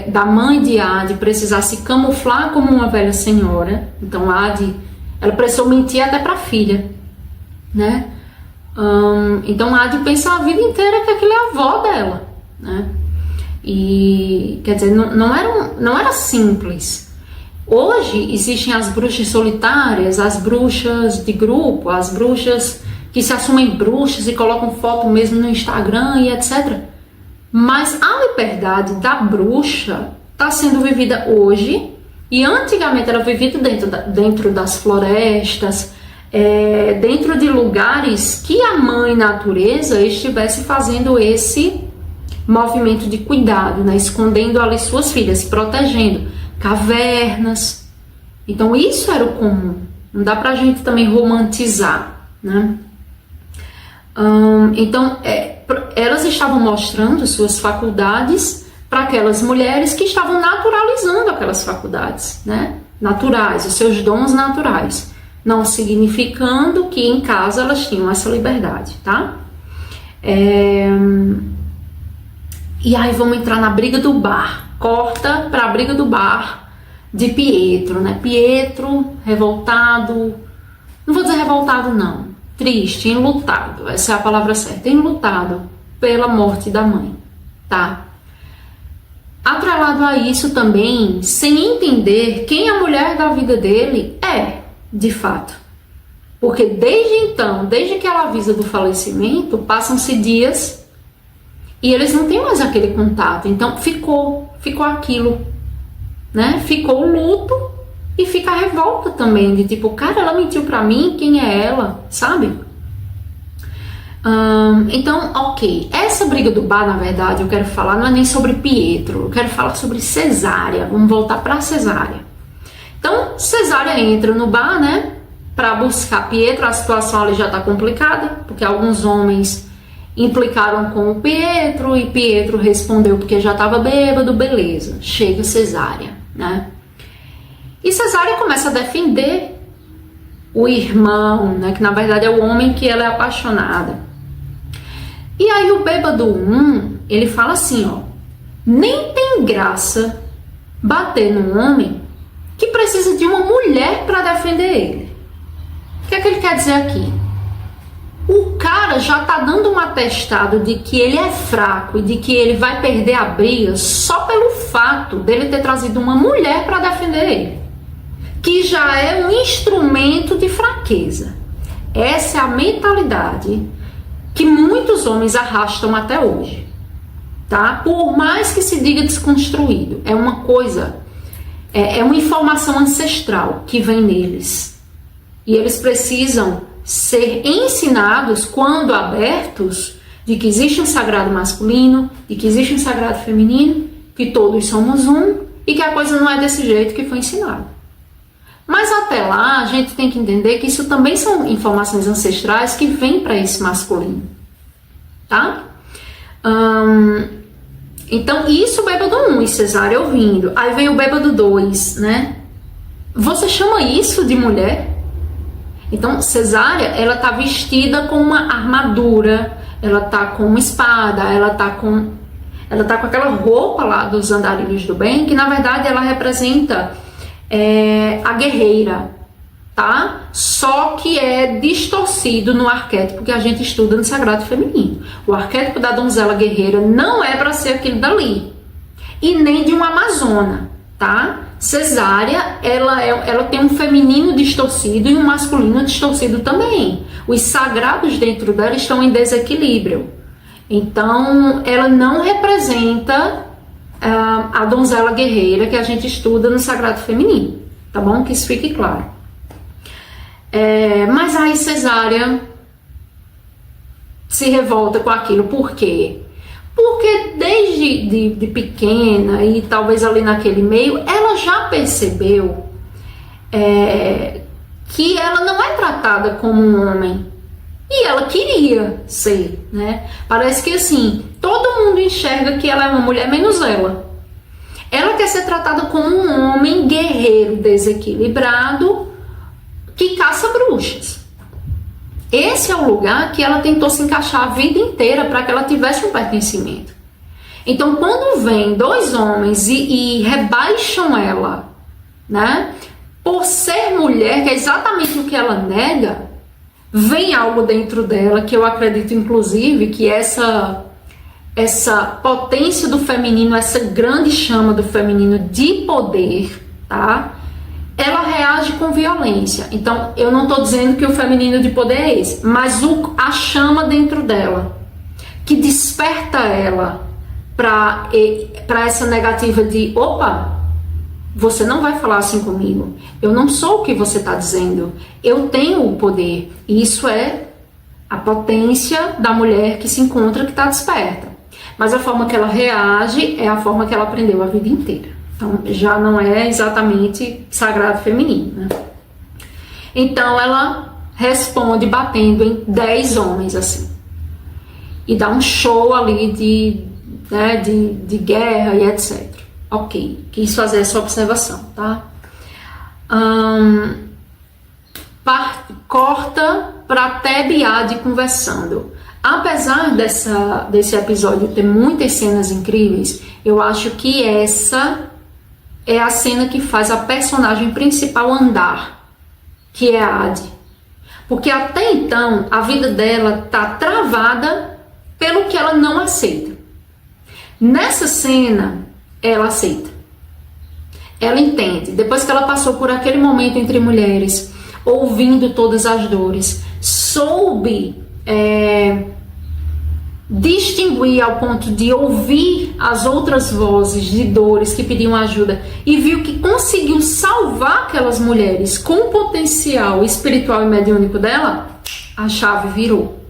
da mãe de Ade precisar se camuflar como uma velha senhora. Então Ade, ela precisou mentir até para a filha, né? Então Ade pensa a vida inteira que aquilo é a avó dela, né? E quer dizer, não era simples. Hoje existem as bruxas solitárias, as bruxas de grupo, as bruxas que se assumem bruxas e colocam foto mesmo no Instagram e etc. Mas a liberdade da bruxa está sendo vivida hoje e antigamente era vivida dentro das florestas, dentro de lugares que a mãe natureza estivesse fazendo esse movimento de cuidado, né? Escondendo ali suas filhas, se protegendo. Cavernas. Então isso era o comum. Não dá pra gente também romantizar, né? Então elas estavam mostrando suas faculdades para aquelas mulheres que estavam naturalizando aquelas faculdades, né? Naturais, os seus dons naturais, não significando que em casa elas tinham essa liberdade, tá? E aí vamos entrar na briga do bar. Corta para a briga do bar de Pietro, né? Pietro revoltado, não vou dizer revoltado não, triste, enlutado, essa é a palavra certa, enlutado pela morte da mãe, tá? Atrelado a isso também, sem entender quem a mulher da vida dele é, de fato. Porque desde então, desde que ela avisa do falecimento, passam-se dias e eles não têm mais aquele contato. Então ficou aquilo, né? Ficou o luto E fica a revolta também, de tipo, cara, ela mentiu pra mim, quem é ela, sabe? Então, ok, essa briga do bar, na verdade, eu quero falar, não é nem sobre Pietro, eu quero falar sobre Cesária, vamos voltar pra Cesária. Então, Cesária entra no bar, né, pra buscar Pietro, a situação ali já tá complicada, porque alguns homens implicaram com o Pietro, e Pietro respondeu porque já tava bêbado, beleza, chega Cesária, né. E Cesária começa a defender o irmão, né, que na verdade é o homem que ela é apaixonada. E aí o bêbado ele fala assim, ó, nem tem graça bater num homem que precisa de uma mulher para defender ele. O que é que ele quer dizer aqui? O cara já tá dando um atestado de que ele é fraco e de que ele vai perder a briga só pelo fato dele ter trazido uma mulher para defender ele, que já é um instrumento de fraqueza. Essa é a mentalidade que muitos homens arrastam até hoje, tá? Por mais que se diga desconstruído, é uma coisa, é uma informação ancestral que vem neles. E eles precisam ser ensinados, quando abertos, de que existe um sagrado masculino, de que existe um sagrado feminino, que todos somos um e que a coisa não é desse jeito que foi ensinado. Mas até lá, a gente tem que entender que isso também são informações ancestrais que vêm para esse masculino, tá? Então, isso o bêbado 1 e Cesária ouvindo. Aí vem o bêbado 2, né? Você chama isso de mulher? Então, Cesária, ela tá vestida com uma armadura, ela tá com uma espada, ela tá com aquela roupa lá dos andarilhos do bem, que na verdade ela representa a guerreira, tá? Só que é distorcido no arquétipo que a gente estuda no Sagrado Feminino. O arquétipo da donzela guerreira não é para ser aquilo dali, e nem de uma amazona, tá? Cesária, ela tem um feminino distorcido e um masculino distorcido também. Os sagrados dentro dela estão em desequilíbrio. Então, ela não representa a donzela guerreira que a gente estuda no Sagrado Feminino, tá bom? Que isso fique claro. Mas aí Cesária se revolta com aquilo. Por quê? Porque desde de pequena, e talvez ali naquele meio, ela já percebeu que ela não é tratada como um homem. E ela queria ser, né? Parece que assim, todo mundo enxerga que ela é uma mulher, menos ela. Ela quer ser tratada como um homem guerreiro desequilibrado que caça bruxas. Esse é o lugar que ela tentou se encaixar a vida inteira para que ela tivesse um pertencimento. Então, quando vem dois homens e rebaixam ela, né, por ser mulher, que é exatamente o que ela nega, vem algo dentro dela que eu acredito, inclusive, que essa potência do feminino, essa grande chama do feminino de poder, tá? Ela reage com violência. Então, eu não estou dizendo que o feminino de poder é esse, mas a chama dentro dela, que desperta ela para essa negativa de, opa, você não vai falar assim comigo, eu não sou o que você está dizendo, eu tenho o poder. E isso é a potência da mulher que se encontra, que está desperta. Mas a forma que ela reage é a forma que ela aprendeu a vida inteira. Então, já não é exatamente sagrado feminino, né? Então, ela responde batendo em 10 homens, assim. E dá um show ali de guerra e etc. Ok, quis fazer essa observação, tá? Corta para Teb e Ade conversando. Apesar desse episódio ter muitas cenas incríveis, eu acho que essa é a cena que faz a personagem principal andar, que é a Ade. Porque até então, a vida dela tá travada pelo que ela não aceita. Nessa cena, ela aceita. Ela entende. Depois que ela passou por aquele momento entre mulheres, ouvindo todas as dores, soube distinguir ao ponto de ouvir as outras vozes de dores que pediam ajuda e viu que conseguiu salvar aquelas mulheres com o potencial espiritual e mediúnico dela, a chave virou.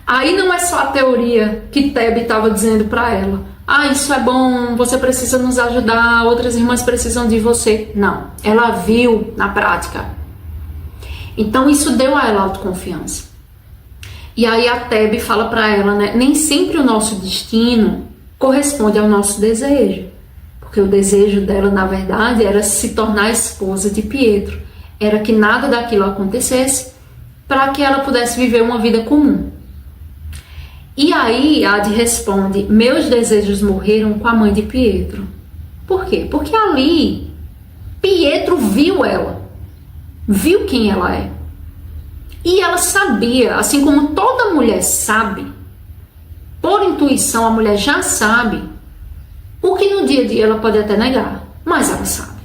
Aí não é só a teoria que Tebe estava dizendo para ela: ah, isso é bom, você precisa nos ajudar, outras irmãs precisam de você. Não, ela viu na prática. Então isso deu a ela autoconfiança. E aí a Tebe fala para ela, né, nem sempre o nosso destino corresponde ao nosso desejo. Porque o desejo dela, na verdade, era se tornar esposa de Pietro. Era que nada daquilo acontecesse para que ela pudesse viver uma vida comum. E aí Ade responde: meus desejos morreram com a mãe de Pietro. Por quê? Porque ali Pietro viu ela, viu quem ela é. E ela sabia, assim como toda mulher sabe, por intuição a mulher já sabe, o que no dia a dia ela pode até negar, mas ela sabe.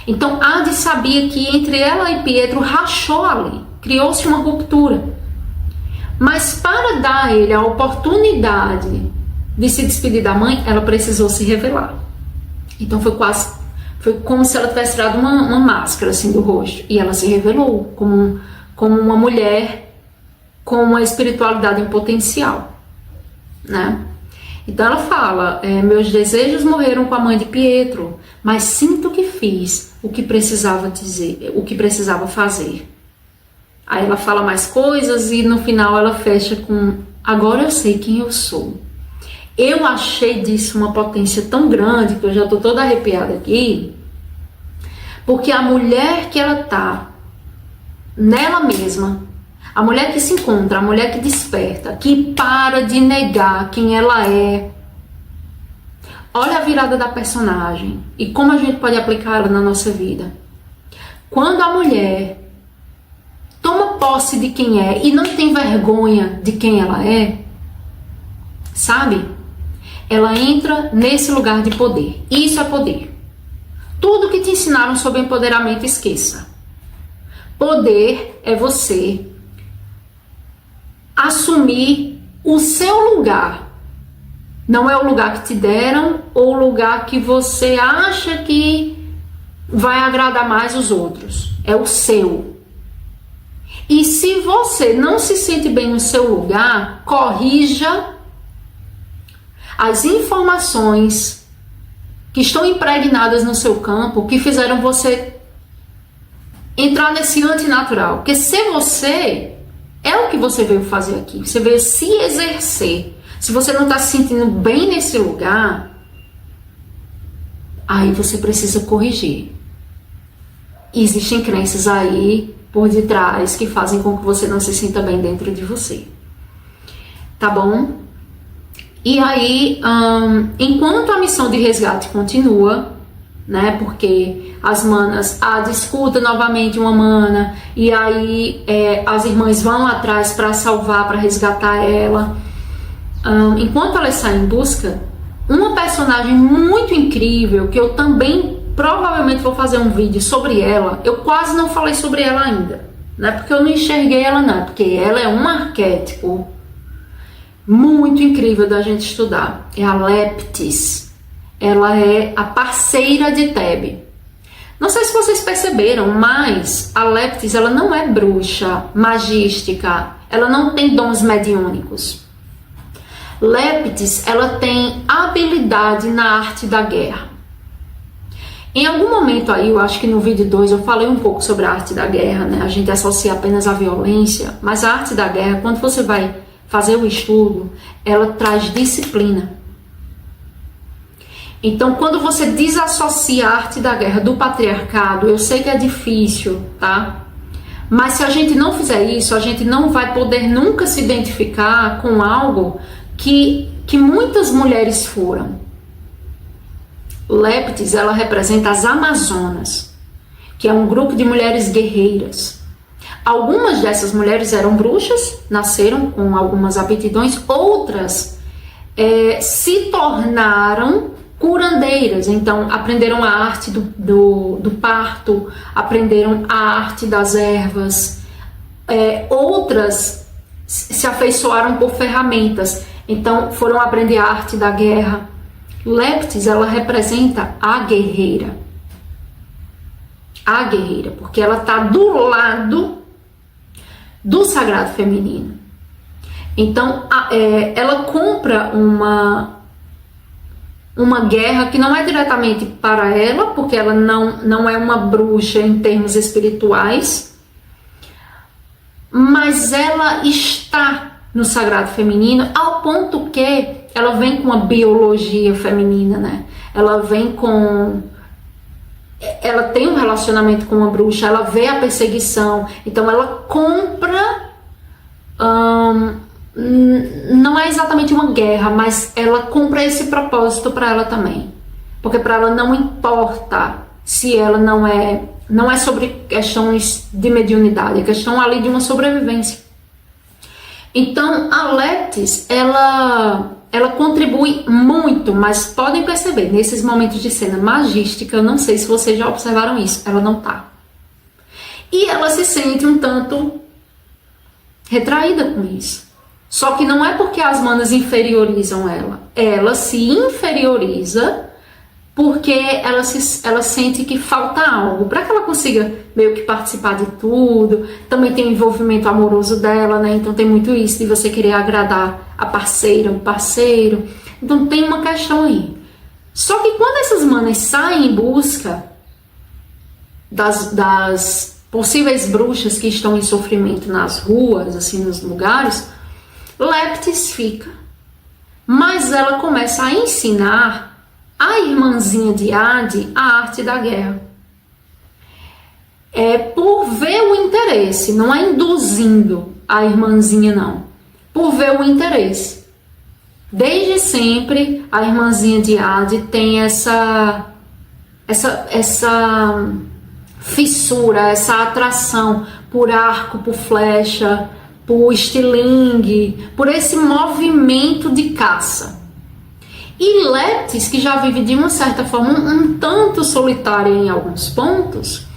Então Ade sabia que entre ela e Pietro rachou ali, criou-se uma ruptura. Mas para dar a ele a oportunidade de se despedir da mãe, ela precisou se revelar. Então foi como se ela tivesse tirado uma máscara assim do rosto. E ela se revelou como uma mulher com uma espiritualidade em potencial, né? Então ela fala: meus desejos morreram com a mãe de Pietro, mas sinto que fiz o que precisava dizer, o que precisava fazer. Aí ela fala mais coisas e no final ela fecha com: agora eu sei quem eu sou. Eu achei disso uma potência tão grande que eu já tô toda arrepiada aqui, porque a mulher que ela tá nela mesma, a mulher que se encontra, a mulher que desperta, que para de negar quem ela é. Olha a virada da personagem e como a gente pode aplicá-la na nossa vida. Quando a mulher toma posse de quem é e não tem vergonha de quem ela é, sabe? Ela entra nesse lugar de poder. Isso é poder. Tudo que te ensinaram sobre empoderamento, esqueça. Poder é você assumir o seu lugar. Não é o lugar que te deram ou o lugar que você acha que vai agradar mais os outros. É o seu. E se você não se sente bem no seu lugar, corrija as informações que estão impregnadas no seu campo, que fizeram você entrar nesse antinatural. Porque se você é o que você veio fazer aqui, você veio se exercer, se você não está se sentindo bem nesse lugar, aí você precisa corrigir. Existem crenças aí por detrás que fazem com que você não se sinta bem dentro de você, tá bom? E aí, enquanto a missão de resgate continua, né, porque as manas escuta novamente uma mana, e aí as irmãs vão atrás para salvar, para resgatar ela, enquanto elas saem em busca, uma personagem muito incrível, que eu também provavelmente vou fazer um vídeo sobre ela. Eu quase não falei sobre ela ainda, não é porque eu não enxerguei ela não, é porque ela é um arquétipo muito incrível da gente estudar. É a Leptis. Ela é a parceira de Tebe. Não sei se vocês perceberam, mas a Leptis, ela não é bruxa, magística, ela não tem dons mediúnicos. Leptis, ela tem habilidade na arte da guerra. Em algum momento aí, eu acho que no vídeo 2 eu falei um pouco sobre a arte da guerra, né? A gente associa apenas a violência, mas a arte da guerra, quando você vai fazer o estudo, ela traz disciplina. Então, quando você desassocia a arte da guerra do patriarcado, eu sei que é difícil, tá? Mas se a gente não fizer isso, a gente não vai poder nunca se identificar com algo que muitas mulheres foram. Leptis, ela representa as Amazonas, que é um grupo de mulheres guerreiras. Algumas dessas mulheres eram bruxas, nasceram com algumas aptidões, outras se tornaram curandeiras, então aprenderam a arte do parto, aprenderam a arte das ervas, outras se afeiçoaram por ferramentas. Então foram aprender a arte da guerra. Leptis, ela representa a guerreira, porque ela está do lado do sagrado feminino. Então ela compra uma guerra que não é diretamente para ela, porque ela não é uma bruxa em termos espirituais, mas ela está no sagrado feminino, ao ponto que ela vem com uma biologia feminina, né? Ela tem um relacionamento com uma bruxa, ela vê a perseguição, então ela compra, não é exatamente uma guerra, mas ela compra esse propósito para ela também, porque para ela não importa se ela não é sobre questões de mediunidade, é questão ali de uma sobrevivência. Então a Leptis, ela contribui muito, mas podem perceber, nesses momentos de cena magística, eu não sei se vocês já observaram isso, ela não tá. E ela se sente um tanto retraída com isso. Só que não é porque as manas inferiorizam ela se inferioriza porque ela sente que falta algo, para que ela consiga meio que participar de tudo. Também tem o envolvimento amoroso dela, né? Então tem muito isso de você querer agradar a parceira, o parceiro. Então tem uma questão aí. Só que quando essas manas saem em busca das possíveis bruxas que estão em sofrimento nas ruas, assim, nos lugares, Leptis fica. Mas ela começa a ensinar a irmãzinha de Ade a arte da guerra. É por ver o interesse, não é induzindo a irmãzinha, não. Por ver o interesse. Desde sempre, a irmãzinha de Ade tem essa fissura, essa atração por arco, por flecha, por estilingue, por esse movimento de caça. E Leptis, que já vive de uma certa forma um tanto solitária em alguns pontos,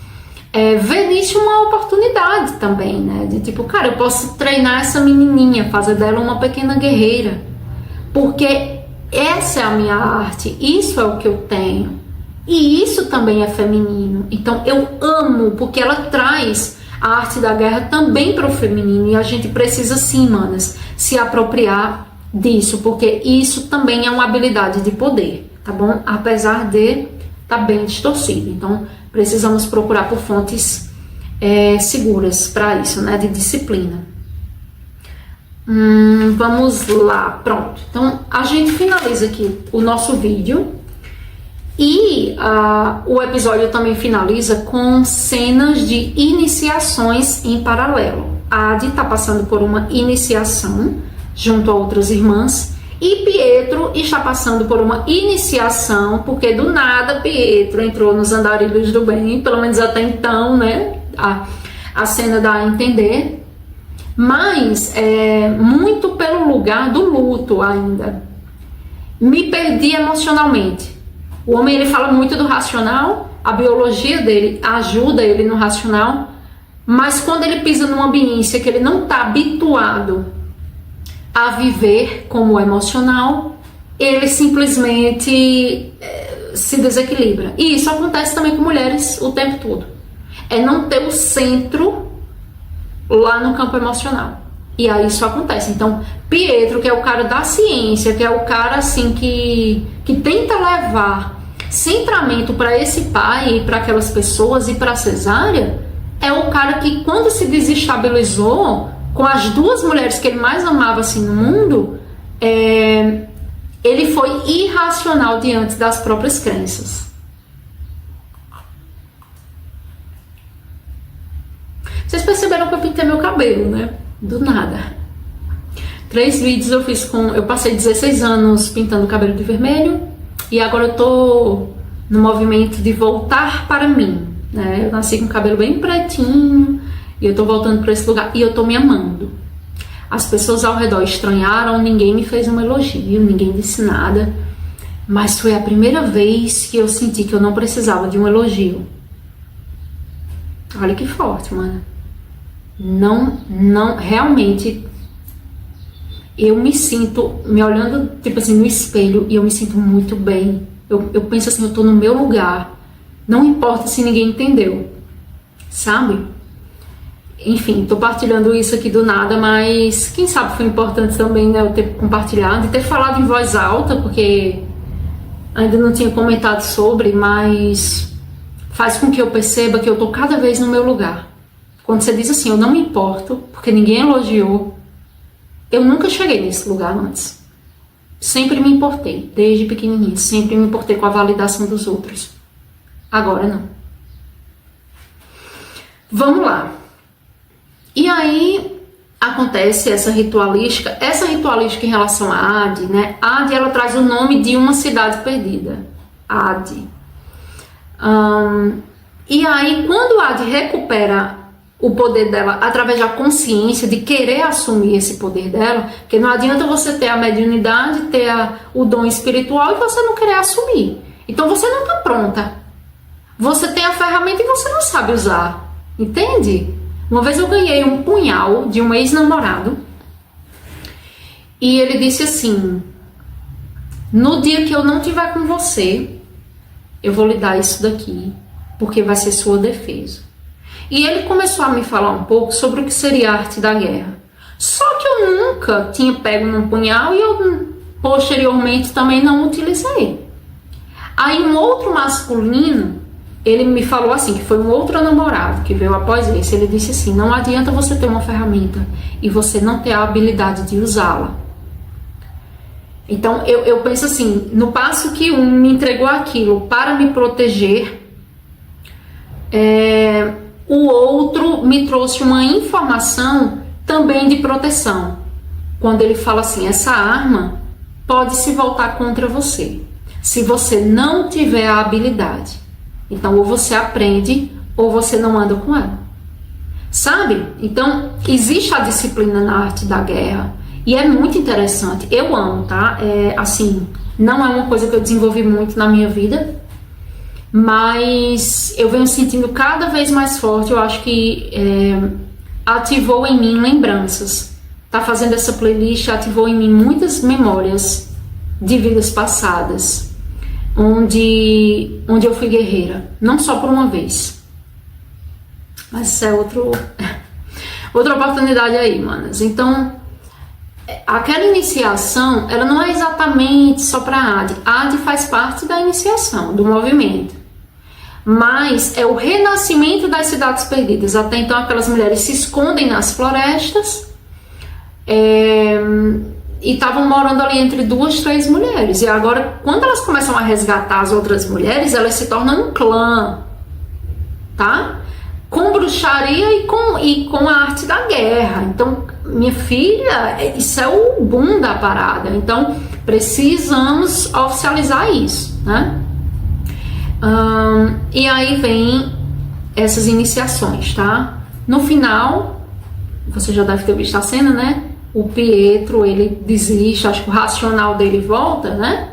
vê nisso uma oportunidade também, né? De tipo, cara, eu posso treinar essa menininha, fazer dela uma pequena guerreira, porque essa é a minha arte, isso é o que eu tenho, e isso também é feminino. Então eu amo, porque ela traz a arte da guerra também para o feminino, e a gente precisa sim, manas, se apropriar disso, porque isso também é uma habilidade de poder, tá bom? Apesar de estar bem distorcido. Então precisamos procurar por fontes seguras para isso, né? De disciplina. Vamos lá, pronto. Então a gente finaliza aqui o nosso vídeo e o episódio também finaliza com cenas de iniciações em paralelo. A Ade está passando por uma iniciação junto a outras irmãs, e Pietro está passando por uma iniciação, porque do nada Pietro entrou nos andarilhos do bem, pelo menos até então, né? A cena dá a entender, mas muito pelo lugar do luto ainda. Me perdi emocionalmente. O homem, ele fala muito do racional, a biologia dele ajuda ele no racional, mas quando ele pisa numa ambiência que ele não está habituado a viver como emocional, ele simplesmente se desequilibra. E isso acontece também com mulheres o tempo todo. É não ter o centro lá no campo emocional. E aí isso acontece. Então, Pietro, que é o cara da ciência, que é o cara assim que tenta levar centramento para esse pai e para aquelas pessoas e para Cesárea, é o cara que, quando se desestabilizou com as duas mulheres que ele mais amava assim no mundo, ele foi irracional diante das próprias crenças. Vocês perceberam que eu pintei meu cabelo, né? Do nada. 3 vídeos eu fiz eu passei 16 anos pintando o cabelo de vermelho, e agora eu tô no movimento de voltar para mim, né? Eu nasci com o cabelo bem pretinho, e eu tô voltando para esse lugar, e eu tô me amando. As pessoas ao redor estranharam, ninguém me fez um elogio, ninguém disse nada, mas foi a primeira vez que eu senti que eu não precisava de um elogio. Olha que forte, mano. Não, realmente, eu me sinto, me olhando, tipo assim, no espelho, e eu me sinto muito bem. Eu penso assim, eu tô no meu lugar. Não importa se ninguém entendeu, sabe? Enfim, tô partilhando isso aqui do nada, mas quem sabe foi importante também, né, eu ter compartilhado e ter falado em voz alta, porque ainda não tinha comentado sobre, mas faz com que eu perceba que eu tô cada vez no meu lugar. Quando você diz assim, eu não me importo, porque ninguém elogiou, eu nunca cheguei nesse lugar antes. Sempre me importei, desde pequenininha, sempre me importei com a validação dos outros. Agora não. Vamos lá. E aí acontece essa ritualística em relação a Adi, né? Adi, ela traz o nome de uma cidade perdida, Adi. E aí, quando Adi recupera o poder dela através da consciência de querer assumir esse poder dela, porque não adianta você ter a mediunidade, ter o dom espiritual e você não querer assumir. Então você não está pronta. Você tem a ferramenta e você não sabe usar. Entende? Uma vez eu ganhei um punhal de um ex-namorado e ele disse assim: no dia que eu não estiver com você, eu vou lhe dar isso daqui, porque vai ser sua defesa. E ele começou a me falar um pouco sobre o que seria a arte da guerra. Só que eu nunca tinha pego num punhal e eu posteriormente também não utilizei. Aí um outro masculino, ele me falou assim, que foi um outro namorado que veio após esse, ele disse assim: não adianta você ter uma ferramenta e você não ter a habilidade de usá-la. Então eu penso assim, no passo que um me entregou aquilo para me proteger, o outro me trouxe uma informação também de proteção. Quando ele fala assim, essa arma pode se voltar contra você, se você não tiver a habilidade. Então, ou você aprende, ou você não anda com ela. Sabe? Então, existe a disciplina na arte da guerra, e é muito interessante. Eu amo, tá? Assim, não é uma coisa que eu desenvolvi muito na minha vida, mas eu venho sentindo cada vez mais forte. Eu acho que ativou em mim lembranças. Tá fazendo essa playlist ativou em mim muitas memórias de vidas passadas, onde eu fui guerreira, não só por uma vez. Mas isso é outra oportunidade aí, manas. Então, aquela iniciação, ela não é exatamente só para a Adi. A Adi faz parte da iniciação, do movimento. Mas é o renascimento das cidades perdidas. Até então, aquelas mulheres se escondem nas florestas e estavam morando ali entre 2, 3 mulheres. E agora, quando elas começam a resgatar as outras mulheres, elas se tornam um clã, tá? Com bruxaria e com a arte da guerra. Então, minha filha, isso é o boom da parada. Então, precisamos oficializar isso, né? E aí vem essas iniciações, tá? No final, você já deve ter visto a cena, né? O Pietro, ele desiste, acho que o racional dele volta, né?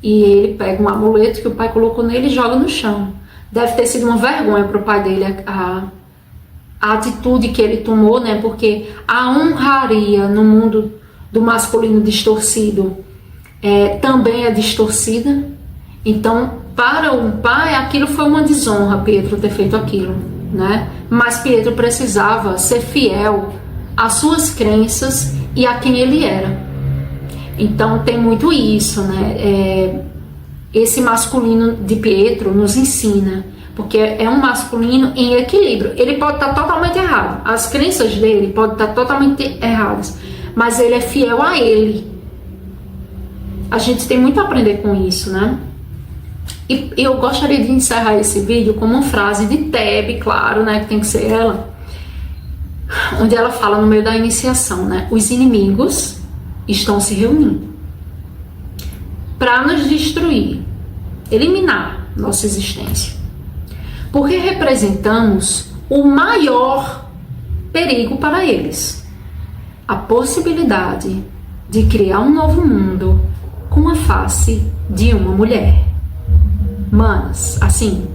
E ele pega um amuleto que o pai colocou nele e joga no chão. Deve ter sido uma vergonha para o pai dele a atitude que ele tomou, né? Porque a honraria no mundo do masculino distorcido também é distorcida. Então, para um pai, aquilo foi uma desonra, Pietro ter feito aquilo, né? Mas Pietro precisava ser fiel às suas crenças e a quem ele era. Então, tem muito isso, né? Esse masculino de Pietro nos ensina, porque é um masculino em equilíbrio. Ele pode estar totalmente errado, as crenças dele podem estar totalmente erradas, mas ele é fiel a ele. A gente tem muito a aprender com isso, né? E eu gostaria de encerrar esse vídeo com uma frase de Tebe, claro, né, que tem que ser ela, onde ela fala no meio da iniciação, né? Os inimigos estão se reunindo para nos destruir, eliminar nossa existência, porque representamos o maior perigo para eles, a possibilidade de criar um novo mundo com a face de uma mulher. Manas, assim,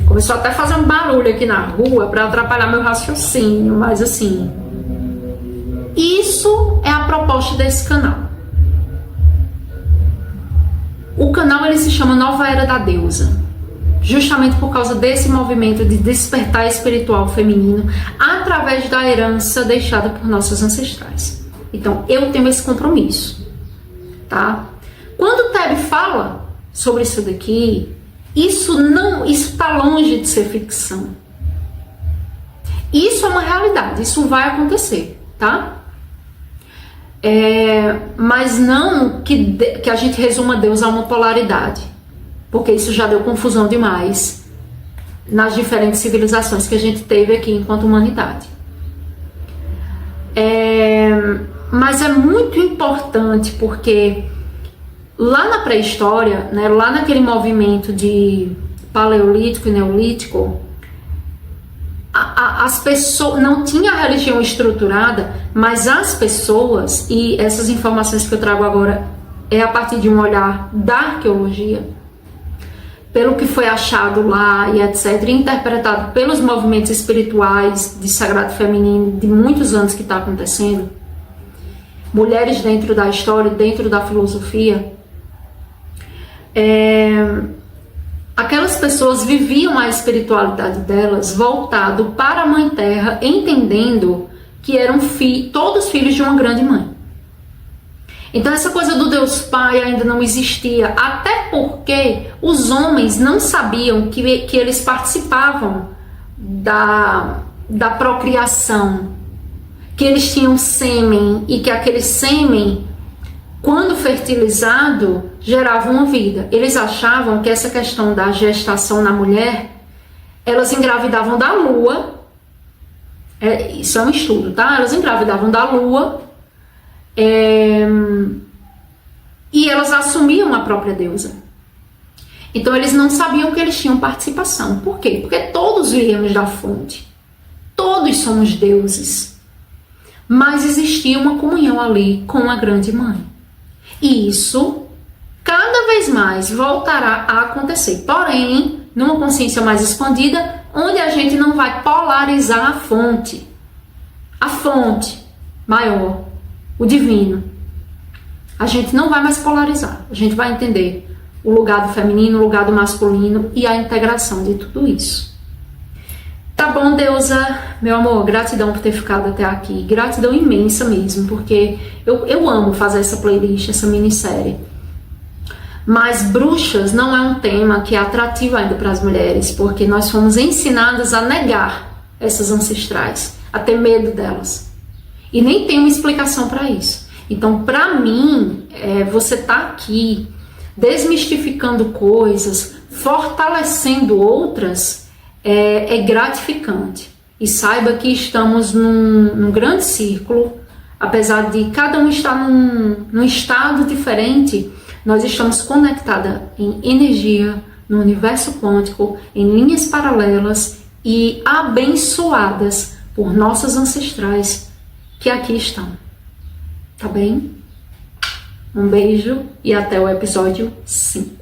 começou até a fazer um barulho aqui na rua para atrapalhar meu raciocínio, mas assim, Isso é a proposta desse canal. O canal ele se chama Nova Era da Deusa, justamente por causa desse movimento de despertar espiritual feminino através da herança deixada por nossos ancestrais. Então, eu tenho esse compromisso, tá? Quando o Teb fala sobre isso daqui, isso está longe de ser ficção. Isso é uma realidade, isso vai acontecer, tá? Mas não que a gente resuma Deus a uma polaridade, porque isso já deu confusão demais nas diferentes civilizações que a gente teve aqui enquanto humanidade. Mas é muito importante porque lá na pré-história, né, lá naquele movimento de paleolítico e neolítico, as pessoas não tinha a religião estruturada, mas as pessoas, e essas informações que eu trago agora é a partir de um olhar da arqueologia, pelo que foi achado lá e etc, e interpretado pelos movimentos espirituais de sagrado feminino de muitos anos que está acontecendo, mulheres dentro da história, dentro da filosofia, aquelas pessoas viviam a espiritualidade delas voltado para a Mãe Terra, entendendo que eram todos filhos de uma grande mãe. Então essa coisa do Deus Pai ainda não existia, até porque os homens não sabiam que eles participavam da procriação, que eles tinham sêmen e que aquele sêmen, quando fertilizado, gerava uma vida. Eles achavam que essa questão da gestação na mulher, elas engravidavam da lua, isso é um estudo, tá? Elas engravidavam da lua, e elas assumiam a própria deusa. Então eles não sabiam que eles tinham participação. Por quê? Porque todos viemos da fonte. Todos somos deuses. Mas existia uma comunhão ali com a grande mãe. E isso cada vez mais voltará a acontecer. Porém, numa consciência mais expandida, onde a gente não vai polarizar a fonte. A fonte maior, o divino. A gente não vai mais polarizar. A gente vai entender o lugar do feminino, o lugar do masculino e a integração de tudo isso. Tá bom, deusa, meu amor, gratidão por ter ficado até aqui. Gratidão imensa mesmo, porque eu amo fazer essa playlist, essa minissérie. Mas bruxas não é um tema que é atrativo ainda para as mulheres, porque nós fomos ensinadas a negar essas ancestrais, a ter medo delas. E nem tem uma explicação para isso. Então, para mim, você tá aqui desmistificando coisas, fortalecendo outras, é gratificante. E saiba que estamos num grande círculo, apesar de cada um estar num estado diferente, nós estamos conectadas em energia, no universo quântico, em linhas paralelas e abençoadas por nossos ancestrais que aqui estão. Tá bem? Um beijo e até o episódio 5.